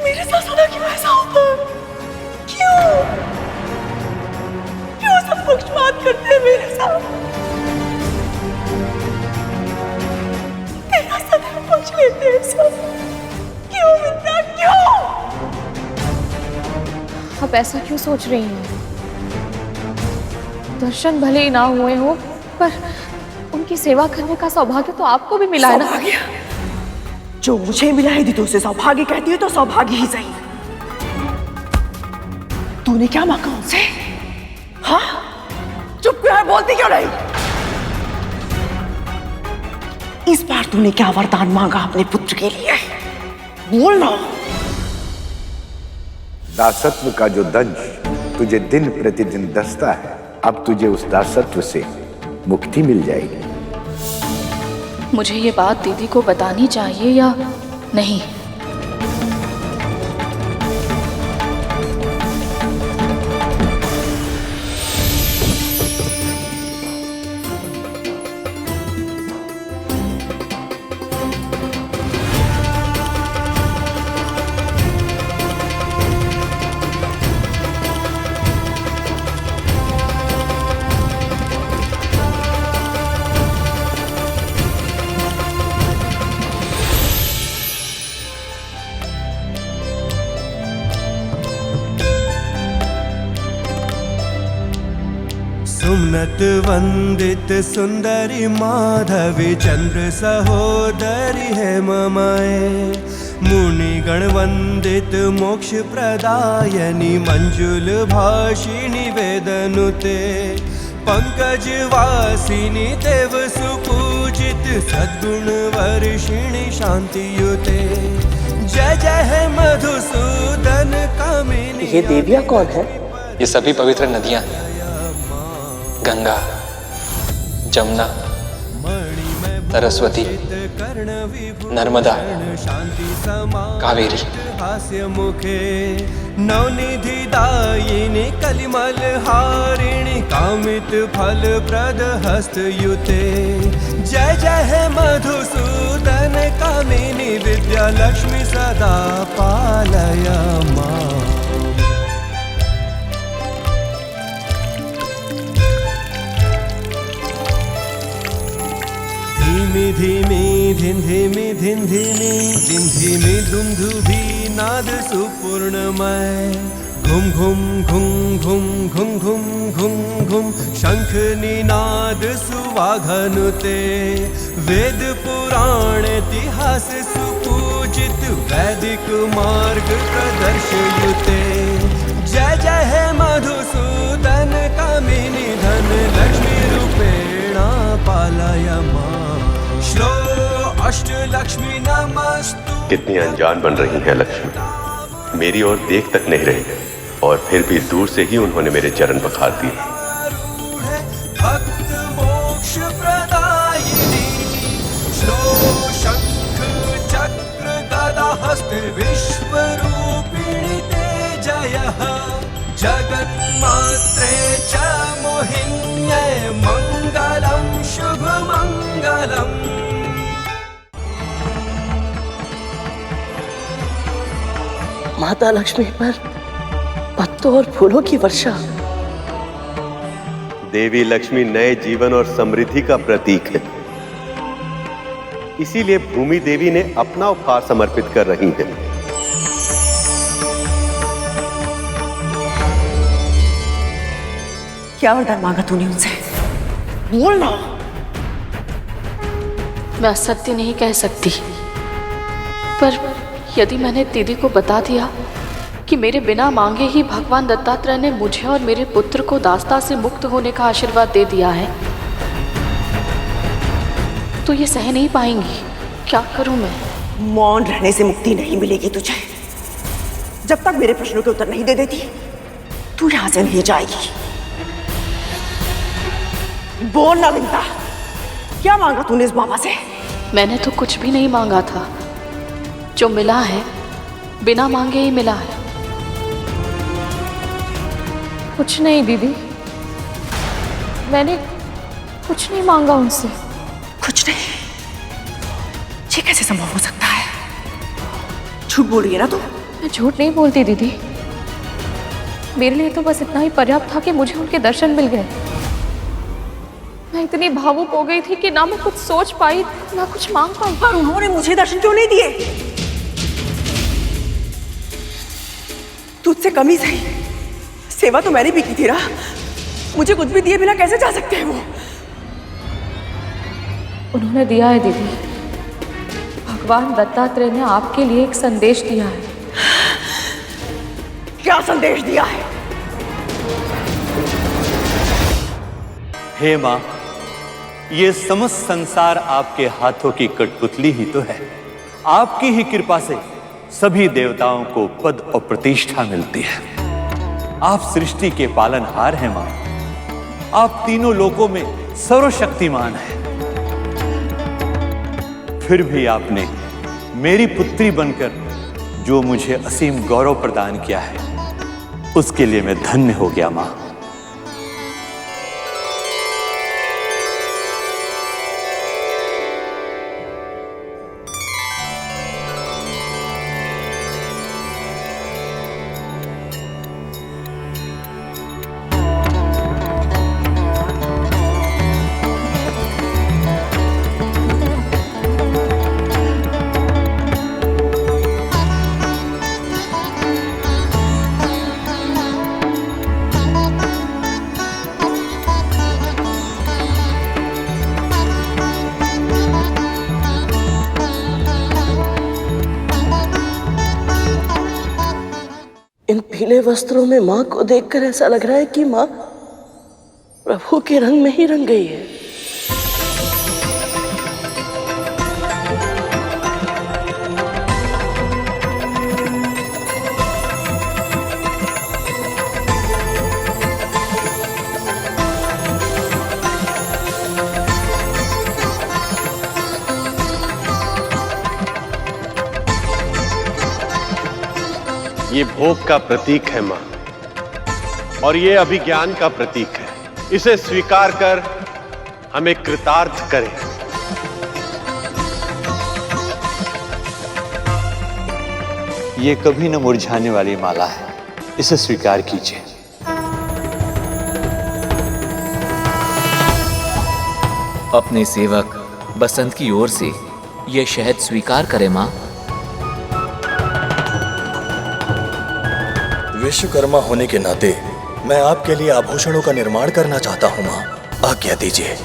मेरे साथ सदा क्यों ऐसा होता है? क्यों सब पक्षपात करते हैं मेरे साथ? तेरा सदैव पक्ष लेते हैं सब। क्यों विद्या, क्यों? आप ऐसा क्यों सोच रही हैं? दर्शन भले ही ना हुए हो, पर उनकी सेवा करने का सौभाग्य तो आपको भी मिला है ना। जो मुझे मिला है दीदी उसे सौभाग्य कहती है तो सौभाग्य ही सही। तूने क्या मांगा उनसे? हाँ, चुप क्यों है, बोलती क्यों नहीं? इस बार तूने क्या वरदान मांगा अपने पुत्र के लिए? बोलना। दासत्व का जो दंश तुझे दिन प्रतिदिन दसता है, अब तुझे उस दासत्व से मुक्ति मिल जाएगी। मुझे ये बात दीदी को बतानी चाहिए या नहीं? सुमनत वंदित सुंदरी माधवी चंद्र सहोदरी है ममाए। मुनिगण वंदित मोक्ष प्रदायनी मंजुल भाषिणी वेदनुते। पंकज वासिनी देव सुपूजित सद्गुण वर्षिणी शांतियुते। जय जय है मधुसूदन कामिनी। ये देवियाँ कौन है? ये सभी पवित्र नदियां हैं। गंगा, जमुना, सरस्वती, नर्मदा, कावेरी। हास्य मुखे नवनिधि दायिनी कलिमल हारिणी कामित फल प्रद हस्तयुते। जय जय है मधुसूदन कामिनी विद्या लक्ष्मी सदा पालय मां। धीमी धीमी धिंधिमी धिंधिमी धिंधिमी दुंदुभी नाद सुपूर्णमय। घुम घुम घुम घुम घुम घुम घुम घुम शंख निनाद सुवाघनुते वेद पुराण इतिहास सुपूजित वैदिक मार्ग प्रदर्शयुते जय जय हे मधुसूदन कामिनी धन लक्ष्मी रूपेणा पालय मां श्लो अष्ट लक्ष्मी नमस्तु। कितनी अनजान बन रही है लक्ष्मी, मेरी ओर देख तक नहीं रही और फिर भी दूर से ही उन्होंने मेरे चरण पखार दिए। भक्त मोक्ष प्रदायिनी श्लो शंख चक्र गदा हस्त विश्वरूपिणी ते जयः जगन्मात्रे च मोहिन्ये मंगलम शुभ मंगलम। माता लक्ष्मी पर पत्तों और फूलों की वर्षा। देवी लक्ष्मी नए जीवन और समृद्धि का प्रतीक है, इसीलिए भूमि देवी ने अपना उपहार समर्पित कर रही हैं। क्या वरदान मांगा तूने उनसे? बोलना। मैं असत्य नहीं कह सकती, पर यदि मैंने दीदी को बता दिया कि मेरे बिना मांगे ही भगवान दत्तात्रेय ने मुझे और मेरे पुत्र को दास्ता से मुक्त होने का आशीर्वाद दे दिया है, तो ये सह नहीं पाएंगी। क्या करूं मैं? मौन रहने से मुक्ति नहीं मिलेगी तुझे। जब तक मेरे प्रश्नों के उत्तर नहीं दे देती, तू यहां से नहीं जाएगी। बोल ना विंता, क्या मांगा तूने इस बाबा से? मैंने तो कुछ भी नहीं मांगा था, जो मिला है बिना मांगे ही मिला है। कुछ नहीं दीदी, मैंने कुछ नहीं मांगा उनसे। कुछ नहीं? ये कैसे संभव हो सकता है? झूठ बोल रही है ना तू? मैं झूठ नहीं बोलती दीदी, मेरे लिए तो बस इतना ही पर्याप्त था कि मुझे उनके दर्शन मिल गए। मैं इतनी भावुक हो गई थी कि ना मैं कुछ सोच पाई ना कुछ मांग पाई। पर उन्होंने मुझे दर्शन क्यों नहीं दिए? तुझसे कमी सही, सेवा तो मैंने भी की थी ना। मुझे कुछ भी दिए बिना कैसे जा सकते हैं वो? उन्होंने दिया है दीदी। भगवान दत्तात्रेय ने आपके लिए एक संदेश दिया है। क्या संदेश दिया है? हे मां, ये समस्त संसार आपके हाथों की कठपुतली ही तो है। आपकी ही कृपा से सभी देवताओं को पद और प्रतिष्ठा मिलती है। आप सृष्टि के पालनहार हैं मां। आप तीनों लोकों में सर्वशक्तिमान हैं। फिर भी आपने मेरी पुत्री बनकर जो मुझे असीम गौरव प्रदान किया है, उसके लिए मैं धन्य हो गया मां। इन पीले वस्त्रों में माँ को देखकर ऐसा लग रहा है कि माँ प्रभु के रंग में ही रंग गई है। ये भोग का प्रतीक है मां, और ये अभिज्ञान का प्रतीक है। इसे स्वीकार कर हमें कृतार्थ करें। ये कभी न मुरझाने वाली माला है, इसे स्वीकार कीजिए। अपने सेवक बसंत की ओर से यह शहद स्वीकार करें मां। विश्वकर्मा होने के नाते मैं आपके लिए आभूषणों का निर्माण करना चाहता हूँ माँ, आज्ञा दीजिए।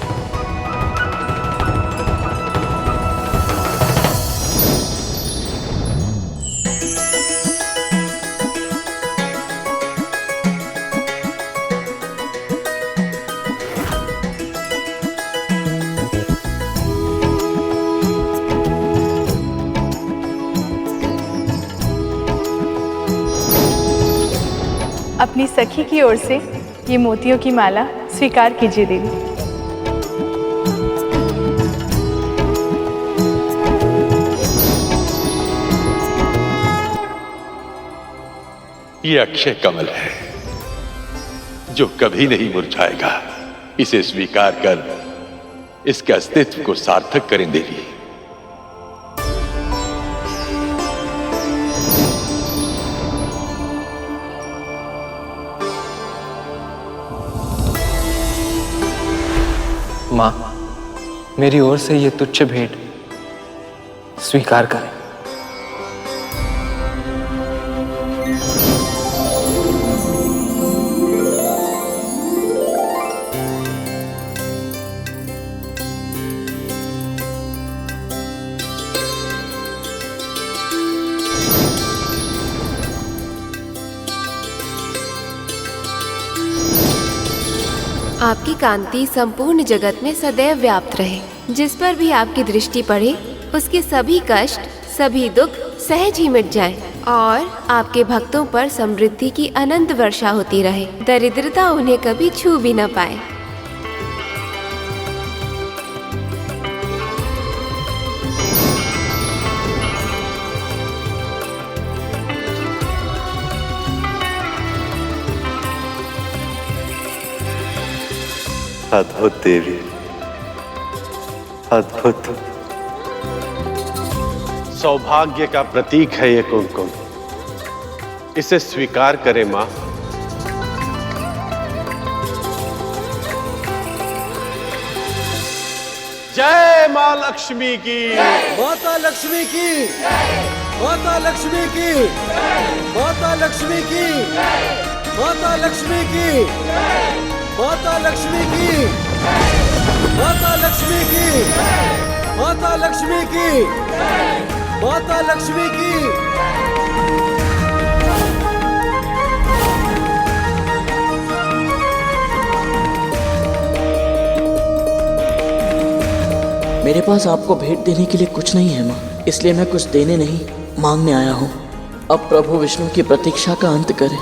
अपनी सखी की ओर से ये मोतियों की माला स्वीकार कीजिए देवी। ये अक्षय कमल है जो कभी नहीं मुरझाएगा। इसे स्वीकार कर इसके अस्तित्व को सार्थक करें देवी। माँ, मेरी ओर से ये तुच्छ भेंट स्वीकार करें। आपकी कांति संपूर्ण जगत में सदैव व्याप्त रहे। जिस पर भी आपकी दृष्टि पड़े उसके सभी कष्ट, सभी दुख सहज ही मिट जाएं और आपके भक्तों पर समृद्धि की अनंत वर्षा होती रहे। दरिद्रता उन्हें कभी छू भी न पाए। अद्भुत देवी, अद्भुत। सौभाग्य का प्रतीक है ये कुमकुम, इसे स्वीकार करें मां। जय मां लक्ष्मी की, माता लक्ष्मी की, माता लक्ष्मी की, माता लक्ष्मी की, माता लक्ष्मी की, माता लक्ष्मी की, माता लक्ष्मी की, माता लक्ष्मी की, माता लक्ष्मी की। मेरे पास आपको भेंट देने के लिए कुछ नहीं है माँ, इसलिए मैं कुछ देने नहीं मांगने आया हूँ। अब प्रभु विष्णु की प्रतीक्षा का अंत करें।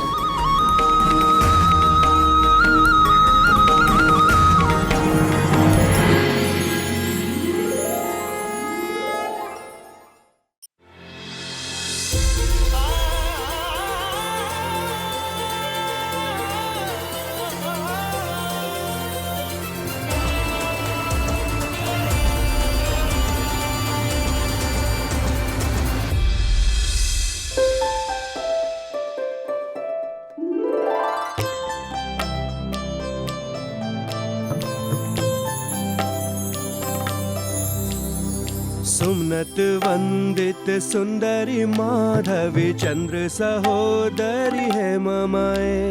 सुमनत वंदित सुंदरी माधवी चंद्र सहोदरी है ममाए।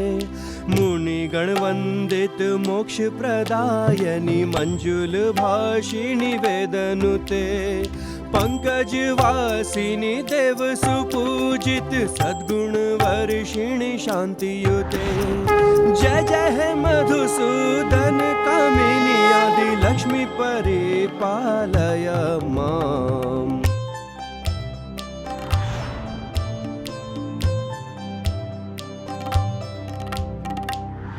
मुनिगण वंदित मोक्ष प्रदायनी मंजुल भाषिणी वेदनुते। पंकज वासिनी देव सुपूजित सद्गुण वर्षिणी शांतियुते। जय जय है मधुसूदन कामिनी आदि लक्ष्मी परिपालय माम्।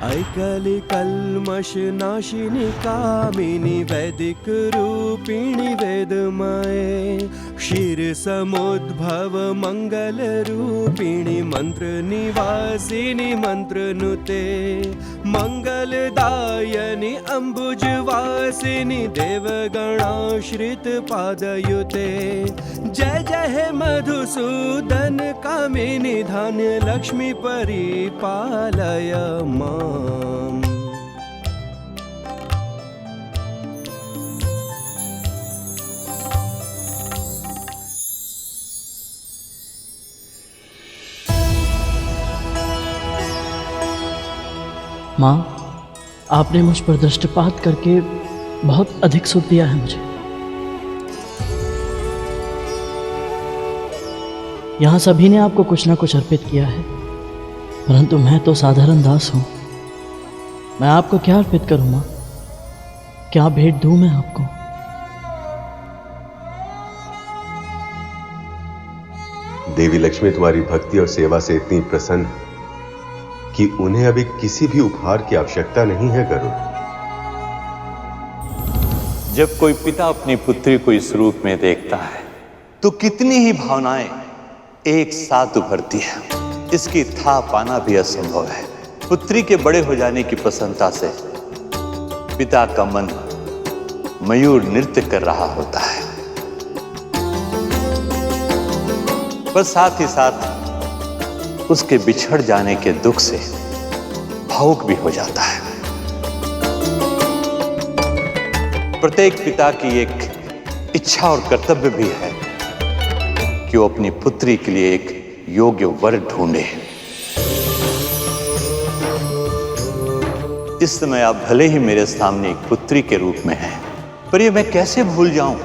ऐकली कल्मष नाशिनी कामिनी वैदिक रूपिणी वेदमये। क्षीर समुद्भव मंगल रूपिणी मंत्र निवासिनी मंत्र नुते। मंगलदायनी अंबुज वासिनी देवगणाश्रित पादयुते। जय जय हे मधुसूदन कामिनी धान्य लक्ष्मी परिपालय माम्। माँ, आपने मुझ पर दृष्टिपात करके बहुत अधिक सुख दिया है मुझे। यहाँ सभी ने आपको कुछ ना कुछ अर्पित किया है, परंतु मैं तो साधारण दास हूँ। मैं आपको क्या अर्पित करूँ माँ? क्या भेंट दूँ मैं आपको? देवी लक्ष्मी तुम्हारी भक्ति और सेवा से इतनी प्रसन्न है कि उन्हें अभी किसी भी उपहार की आवश्यकता नहीं है गरुड़। जब कोई पिता अपनी पुत्री को इस रूप में देखता है तो कितनी ही भावनाएं एक साथ उभरती है। इसकी था पाना भी असंभव है। पुत्री के बड़े हो जाने की प्रसन्नता से पिता का मन मयूर नृत्य कर रहा होता है, पर साथ ही साथ उसके बिछड़ जाने के दुख से भावुक भी हो जाता है। प्रत्येक पिता की एक इच्छा और कर्तव्य भी है कि वो अपनी पुत्री के लिए एक योग्य वर ढूंढे। इस समय आप भले ही मेरे सामने एक पुत्री के रूप में हैं, पर ये मैं कैसे भूल जाऊं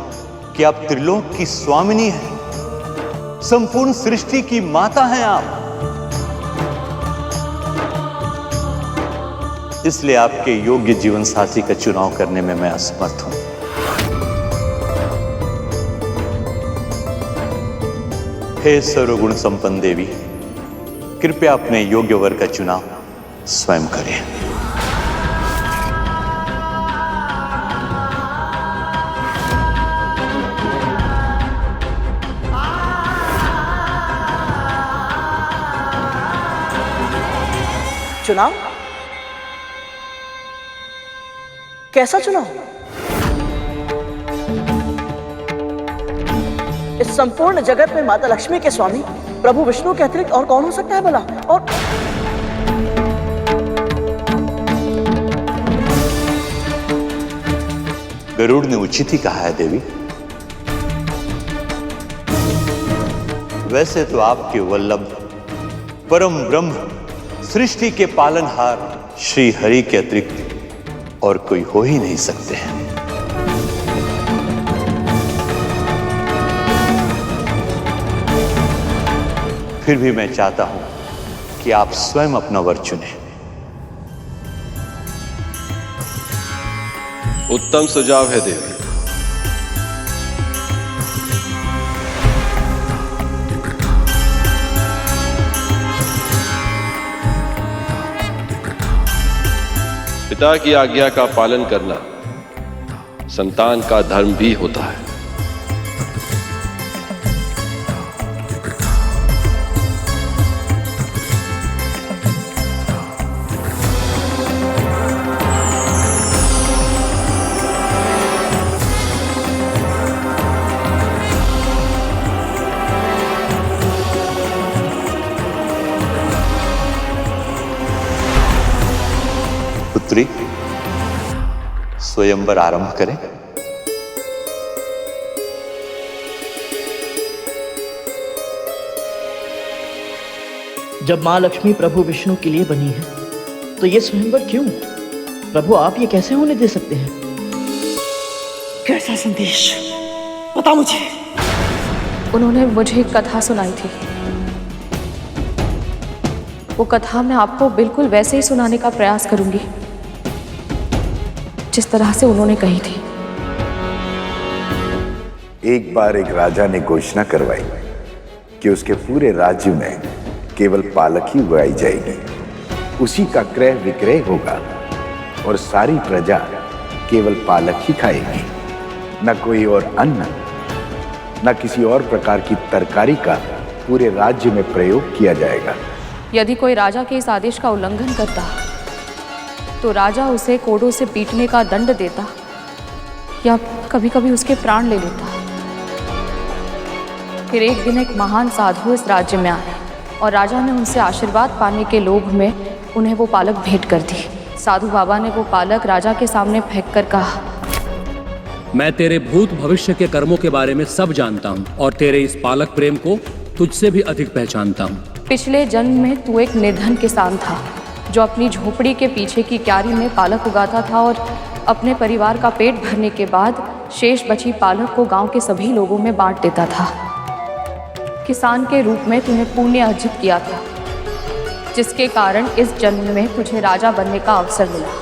कि आप त्रिलोक की स्वामिनी हैं, संपूर्ण सृष्टि की माता हैं आप। इसलिए आपके योग्य जीवन साथी का चुनाव करने में मैं असमर्थ हूं। हे सर्वगुण संपन्न देवी, कृपया अपने योग्य वर का चुनाव स्वयं करें। चुनाव? कैसा चुनाव? इस संपूर्ण जगत में माता लक्ष्मी के स्वामी प्रभु विष्णु के अतिरिक्त और कौन हो सकता है भला? और गरुड़ ने उचित ही कहा है देवी। वैसे तो आपके वल्लभ परम ब्रह्म सृष्टि के पालनहार श्री हरि के अतिरिक्त और कोई हो ही नहीं सकते हैं। फिर भी मैं चाहता हूं कि आप स्वयं अपना वर चुनें। उत्तम सुझाव है देवी। पिता की आज्ञा का पालन करना संतान का धर्म भी होता है। पुत्री, स्वयंवर आरंभ करें। जब माँ लक्ष्मी प्रभु विष्णु के लिए बनी है तो ये स्वयंवर क्यों? प्रभु, आप ये कैसे होने दे सकते हैं? कैसा संदेश? बता मुझे। उन्होंने मुझे एक कथा सुनाई थी। वो कथा मैं आपको बिल्कुल वैसे ही सुनाने का प्रयास करूंगी जिस तरह से उन्होंने कही थी। एक बार एक राजा ने घोषणा करवाई कि उसके पूरे राज्य में केवल पालक ही उगाई जाएगी, उसी का क्रय विक्रय होगा और सारी प्रजा केवल पालक ही खाएगी। न कोई और अन्न, न किसी और प्रकार की तरकारी का पूरे राज्य में प्रयोग किया जाएगा। यदि कोई राजा के इस आदेश का उल्लंघन करता तो राजा उसे कोड़ों से पीटने का दंड देता या कभी कभी उसके प्राण ले लेता। फिर एक दिन एक महान साधु इस राज्य में आए और राजा ने उनसे आशीर्वाद पाने के लोभ में उन्हें वो पालक भेंट कर दी। साधु बाबा ने वो पालक राजा के सामने फेंक कर कहा, मैं तेरे भूत भविष्य के कर्मों के बारे में सब जानता हूँ और तेरे इस पालक प्रेम को तुझसे भी अधिक पहचानता हूँ। पिछले जन्म में तू एक निर्धन किसान था जो अपनी झोपड़ी के पीछे की क्यारी में पालक उगाता था और अपने परिवार का पेट भरने के बाद शेष बची पालक को गांव के सभी लोगों में बांट देता था। किसान के रूप में तूने पुण्य अर्जित किया था, जिसके कारण इस जन्म में तुझे राजा बनने का अवसर मिला,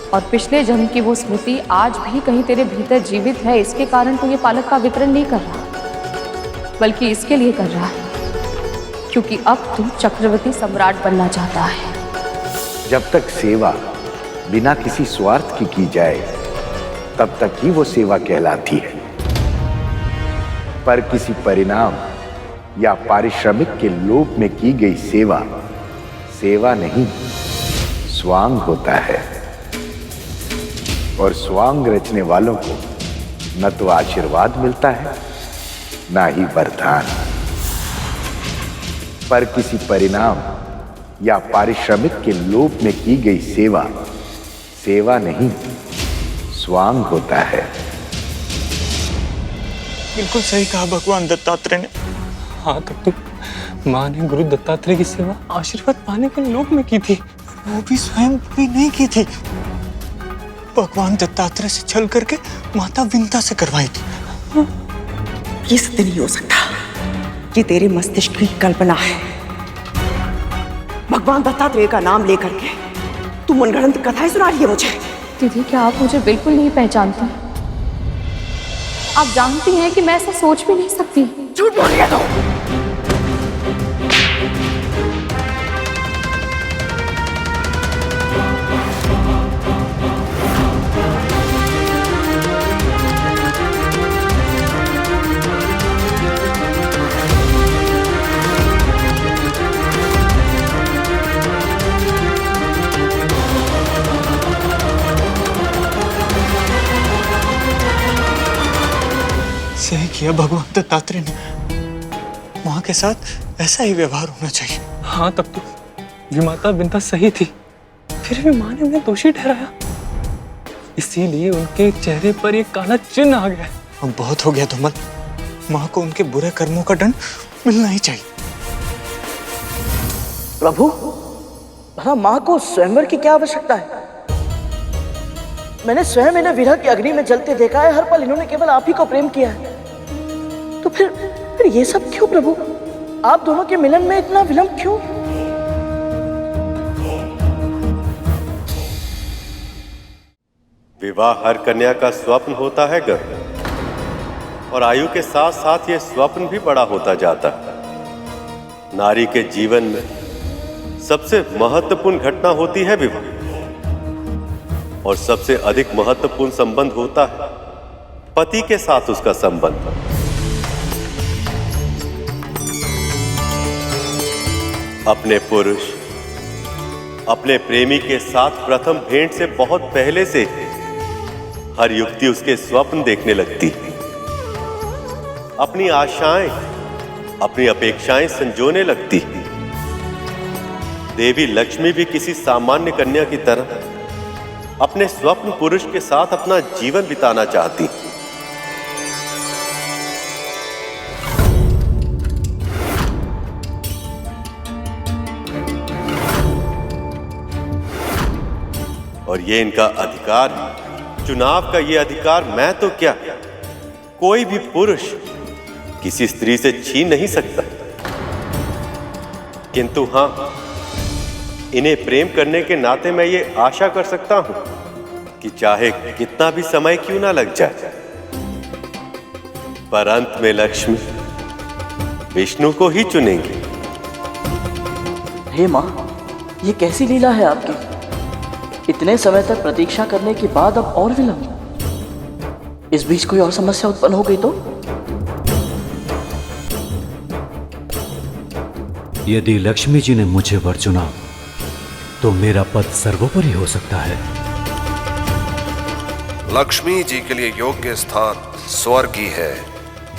और पिछले जन्म की वो स्मृति आज भी कहीं तेरे भीतर जीवित है। इसके कारण तू ये पालक का वितरण नहीं कर रहा, बल्कि इसके लिए कर रहा है क्योंकि अब तू चक्रवर्ती सम्राट बनना चाहता है। जब तक सेवा बिना किसी स्वार्थ की जाए तब तक ही वो सेवा कहलाती है, पर किसी परिणाम या पारिश्रमिक के लोभ में की गई सेवा सेवा नहीं, स्वांग होता है। और स्वांग रचने वालों को न तो आशीर्वाद मिलता है ना ही वरदान, पर किसी परिणाम या पारिश्रमिक के लोभ में की गई सेवा सेवा नहीं, स्वांग होता है। बिल्कुल सही कहा भगवान दत्तात्रेय ने। हाँ, तब तो माँ ने गुरु दत्तात्रेय की सेवा आशीर्वाद पाने के लोभ में की थी, वो भी स्वयं भी नहीं की थी। भगवान दत्तात्रेय से छल करके माता विंता से करवाई थी। ये सत्य नहीं हो सकता, ये तेरे मस्तिष्क की कल्पना है। भगवान दत्तात्रेय का नाम लेकर के तू मनगढ़ंत कथाएं सुना रही है मुझे। दीदी, क्या आप मुझे बिल्कुल नहीं पहचानती? आप जानती हैं कि मैं ऐसा सोच भी नहीं सकती। झूठ बोल रही है तो। सही किया भगवान दत्तात्रेय ने, माँ के साथ ऐसा ही व्यवहार होना चाहिए। हाँ, तब तो विमाता विंता सही थी, फिर भी माँ ने उन्हें दोषी ठहराया, इसीलिए उनके चेहरे पर एक काला चिन्ह आ गया। अब बहुत हो गया धूमल, माँ को उनके बुरे कर्मों का दंड मिलना ही चाहिए। प्रभु, भला माँ को स्वयंवर की क्या आवश्यकता है? मैंने स्वयं इन्हें विरह की अग्नि में जलते देखा है। हर पल इन्होंने केवल आप ही को प्रेम किया है, तो फिर ये सब क्यों प्रभु? आप दोनों के मिलन में इतना विलंब क्यों? विवाह हर कन्या का स्वप्न होता है गर्भ, और आयु के साथ साथ ये स्वप्न भी बड़ा होता जाता है। नारी के जीवन में सबसे महत्वपूर्ण घटना होती है विवाह, और सबसे अधिक महत्वपूर्ण संबंध होता है पति के साथ उसका संबंध। अपने पुरुष अपने प्रेमी के साथ प्रथम भेंट से बहुत पहले से हर युवती उसके स्वप्न देखने लगती, अपनी आशाएं अपनी अपेक्षाएं संजोने लगती। देवी लक्ष्मी भी किसी सामान्य कन्या की तरह अपने स्वप्न पुरुष के साथ अपना जीवन बिताना चाहती। और ये इनका अधिकार है, चुनाव का ये अधिकार मैं तो क्या, कोई भी पुरुष किसी स्त्री से छीन नहीं सकता। किंतु हां, इन्हें प्रेम करने के नाते मैं ये आशा कर सकता हूं कि चाहे कितना भी समय क्यों ना लग जाए, पर अंत में लक्ष्मी विष्णु को ही चुनेंगे। हे माँ, ये कैसी लीला है आपकी? इतने समय तक प्रतीक्षा करने के बाद अब और विलंब। इस बीच कोई और समस्या उत्पन्न हो गई तो? यदि लक्ष्मी जी ने मुझे वर चुना तो मेरा पद सर्वोपरि हो सकता है। लक्ष्मी जी के लिए योग्य स्थान स्वर्ग ही है,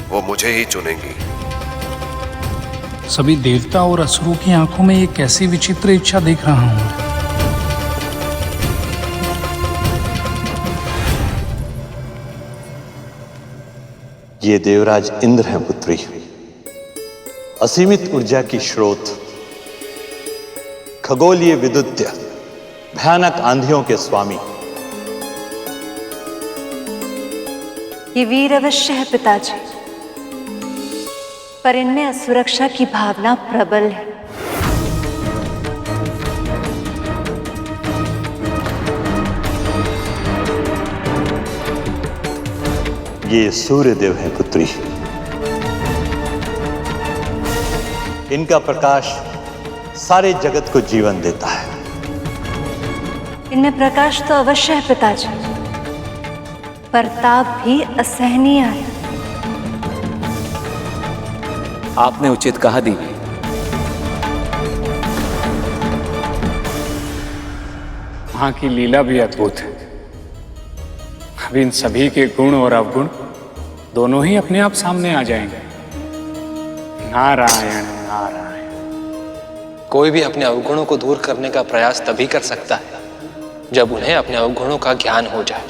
वो मुझे ही चुनेंगी। सभी देवता और असुरों की आंखों में एक ऐसी विचित्र इच्छा देख रहा हूं। ये देवराज इंद्र हैं पुत्री, असीमित ऊर्जा की स्रोत, खगोलीय विद्युत भयानक आंधियों के स्वामी। ये वीर अवश्य है पिताजी, पर इनमें असुरक्षा की भावना प्रबल है। ये सूर्यदेव है पुत्री। इनका प्रकाश सारे जगत को जीवन देता है। इनमें प्रकाश तो अवश्य है पिताजी, पर ताप भी असहनीय है। आपने उचित कहा देवी। वहां की लीला भी अद्भुत है। अब इन सभी के गुण और अवगुण दोनों ही अपने आप सामने आ जाएंगे। नारायण नारायण। कोई भी अपने अवगुणों को दूर करने का प्रयास तभी कर सकता है जब उन्हें अपने अवगुणों का ज्ञान हो जाए।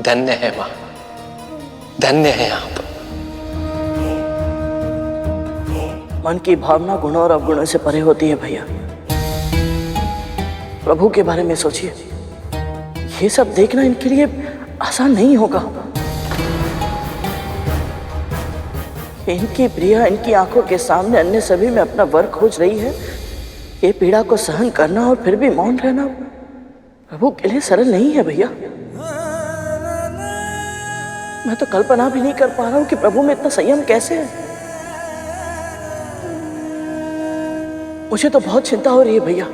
धन्य है मां, धन्य है आप। मन की भावना गुणों और अवगुणों से परे होती है भैया। प्रभु के बारे में सोचिए, ये सब देखना इनके लिए आसान नहीं होगा। इनकी प्रिया इनकी आंखों के सामने अन्य सभी में अपना वर खोज रही है। ये पीड़ा को सहन करना और फिर भी मौन रहना प्रभु के लिए सरल नहीं है भैया। मैं तो कल्पना भी नहीं कर पा रहा हूं कि प्रभु में इतना संयम कैसे है। मुझे तो बहुत चिंता हो रही है भैया।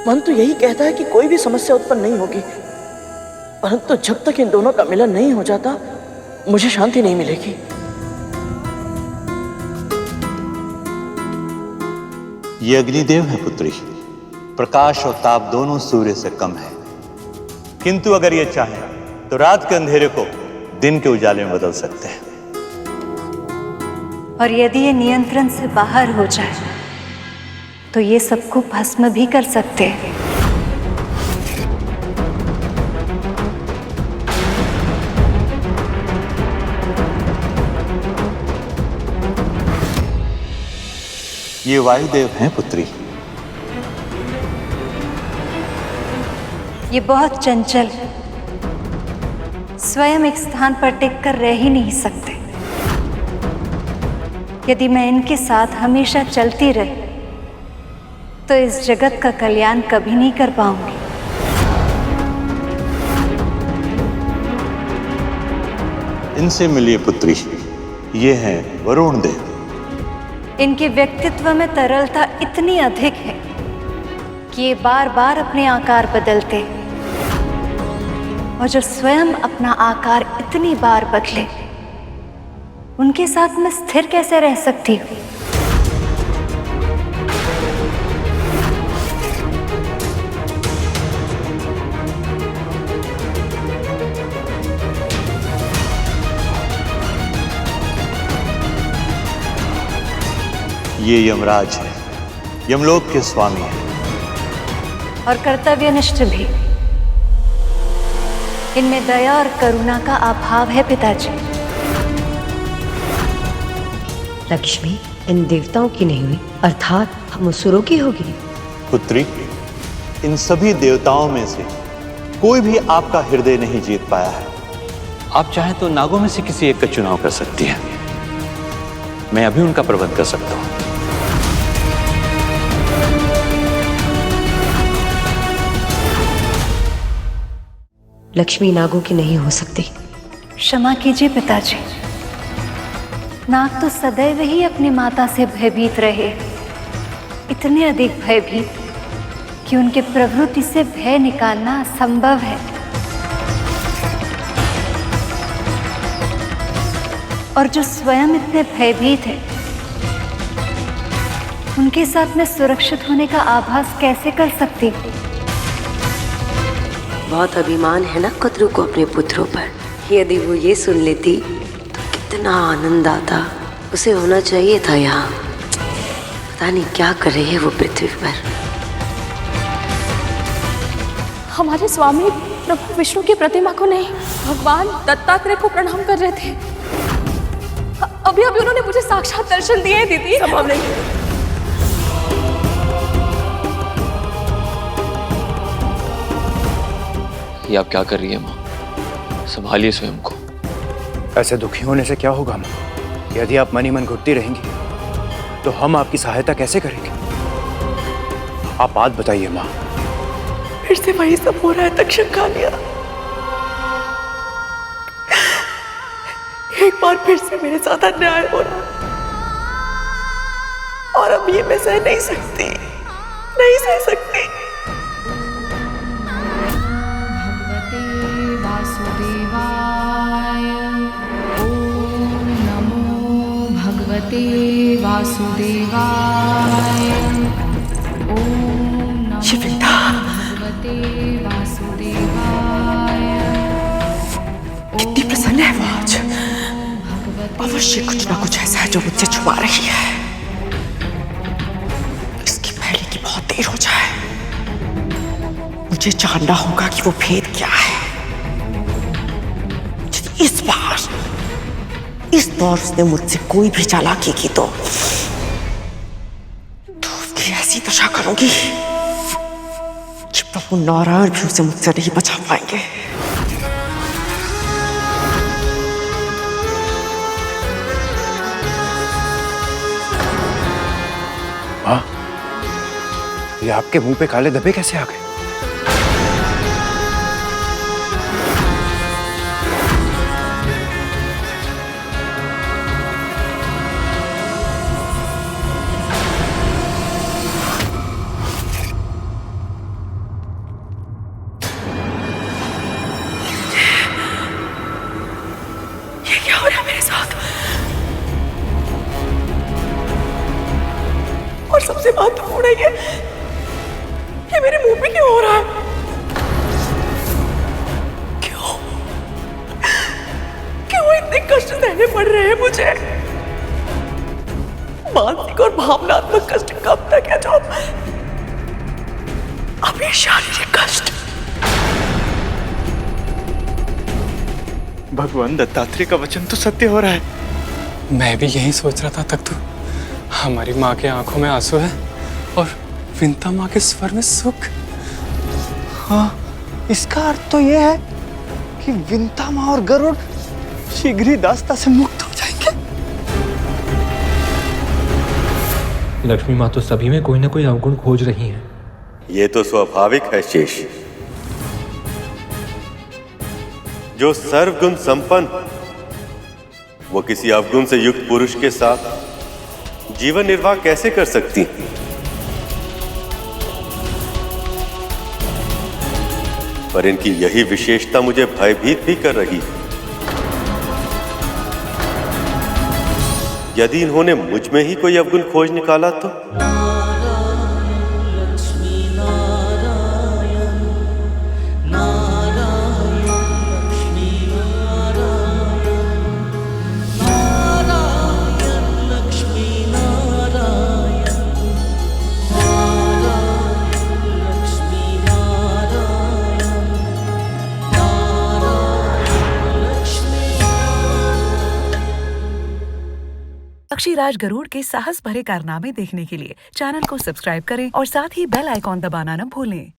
मन तो यही कहता है कि कोई भी समस्या उत्पन्न नहीं होगी, परंतु जब तक इन दोनों का मिलन नहीं हो जाता मुझे शांति नहीं मिलेगी। ये अग्निदेव है पुत्री। प्रकाश और ताप दोनों सूर्य से कम है, किंतु अगर ये चाहे तो रात के अंधेरे को दिन के उजाले में बदल सकते हैं। और यदि ये नियंत्रण से बाहर हो जाए तो ये सबको भस्म भी कर सकते हैं। ये वायुदेव हैं पुत्री। ये बहुत चंचल है, स्वयं एक स्थान पर टिककर रह ही नहीं सकते। यदि मैं इनके साथ हमेशा चलती रही तो इस जगत का कल्याण कभी नहीं कर पाऊंगी। इनसे मिलिए पुत्री, ये हैं वरुण देव। इनके व्यक्तित्व में तरलता इतनी अधिक है कि ये बार बार अपने आकार बदलते हैं, और जो स्वयं अपना आकार इतनी बार बदले उनके साथ मैं स्थिर कैसे रह सकती हूँ। ये यमराज है, यमलोक के स्वामी हैं। और कर्तव्यनिष्ठ भी। इनमें दया और करुणा का अभाव है पिताजी। लक्ष्मी इन देवताओं की नहीं हुई, अर्थात हम असुरों की होगी। पुत्री, इन सभी देवताओं में से कोई भी आपका हृदय नहीं जीत पाया है। आप चाहें तो नागों में से किसी एक का चुनाव कर सकती हैं। मैं अभी उनका प्रबंध कर सकता हूं। लक्ष्मी नागों की नहीं हो सकती। क्षमा कीजिए पिताजी, नाग तो सदैव ही अपनी माता से भयभीत रहे, इतने अधिक भयभीत कि उनके प्रवृत्ति से भय निकालना असंभव है। और जो स्वयं इतने भयभीत है, उनके साथ मैं सुरक्षित होने का आभास कैसे कर सकती हूँ? बहुत अभिमान है ना कद्रू को अपने पुत्रों पर। यदि वो ये सुन लेती तो कितना आनंद आता। उसे होना चाहिए था यहाँ। पता नहीं क्या कर रही है वो पृथ्वी पर। हमारे स्वामी प्रभु विष्णु की प्रतिमा को नहीं, भगवान दत्तात्रेय को प्रणाम कर रहे थे। अभी अभी उन्होंने मुझे साक्षात दर्शन दिए दीदी। संभव नहीं। ये आप क्या कर रही है माँ? संभालिए स्वयं को। ऐसे दुखी होने से क्या होगा माँ? यदि आप मन ही मन घुटती रहेंगी तो हम आपकी सहायता कैसे करेंगे? आप बात बताइए माँ। फिर से वही सब हो रहा है तक्षकालिया। एक बार फिर से मेरे साथ अन्याय हो रहा है और अब ये मैं सह नहीं सकती, नहीं सह सकती। भगवते वासुदेवाय। ओम नमो भगवते वासुदेवाय। ओम नमो भगवते वासुदेवाय। कितनी प्रसन्न है वो आज। अवश्य कुछ ना कुछ ऐसा है जो मुझसे छुपा रही है। इसकी पहले की बहुत देर हो जाए। मुझे जानना होगा कि वो भेद क्या है। इस बार इस दौर उसने मुझसे कोई भी चालाकी की तो उसकी ऐसी दशा करूंगी कि प्रभु नारायण भी उसे मुझसे नहीं बचा पाएंगे। हाँ, ये आपके मुंह पे काले धब्बे कैसे आ गए? ये क्या हो रहा है मेरे साथ? और सबसे महत्वपूर्ण है ये मेरे मुंह पे क्यों हो रहा है? क्यों क्यों इतने कष्ट सहने पड़ रहे हैं मुझे? मानसिक और भावनात्मक कष्ट कब तक है जो अब ये शारीरिक कष्ट। भगवान दत्तात्रेय का वचन तो सत्य हो रहा है। मैं भी यही सोच रहा था तक तो हमारी माँ के आंखों में आंसू है और विंता माँ के स्वर में सुख। हाँ, इसका अर्थ तो यह है कि विंता माँ और गरुड़ शीघ्र ही दास्ता से मुक्त हो जाएंगे। लक्ष्मी माँ तो सभी में कोई ना कोई अवगुण खोज रही हैं। ये तो स्वाभाविक है शेष। जो सर्वगुण संपन्न वो किसी अवगुण से युक्त पुरुष के साथ जीवन निर्वाह कैसे कर सकती? पर इनकी यही विशेषता मुझे भयभीत भी कर रही है। यदि इन्होंने मुझ में ही कोई अवगुण खोज निकाला तो पक्षीराज गरुड़ के साहस भरे कारनामे देखने के लिए चैनल को सब्सक्राइब करें और साथ ही बेल आइकॉन दबाना न भूलें।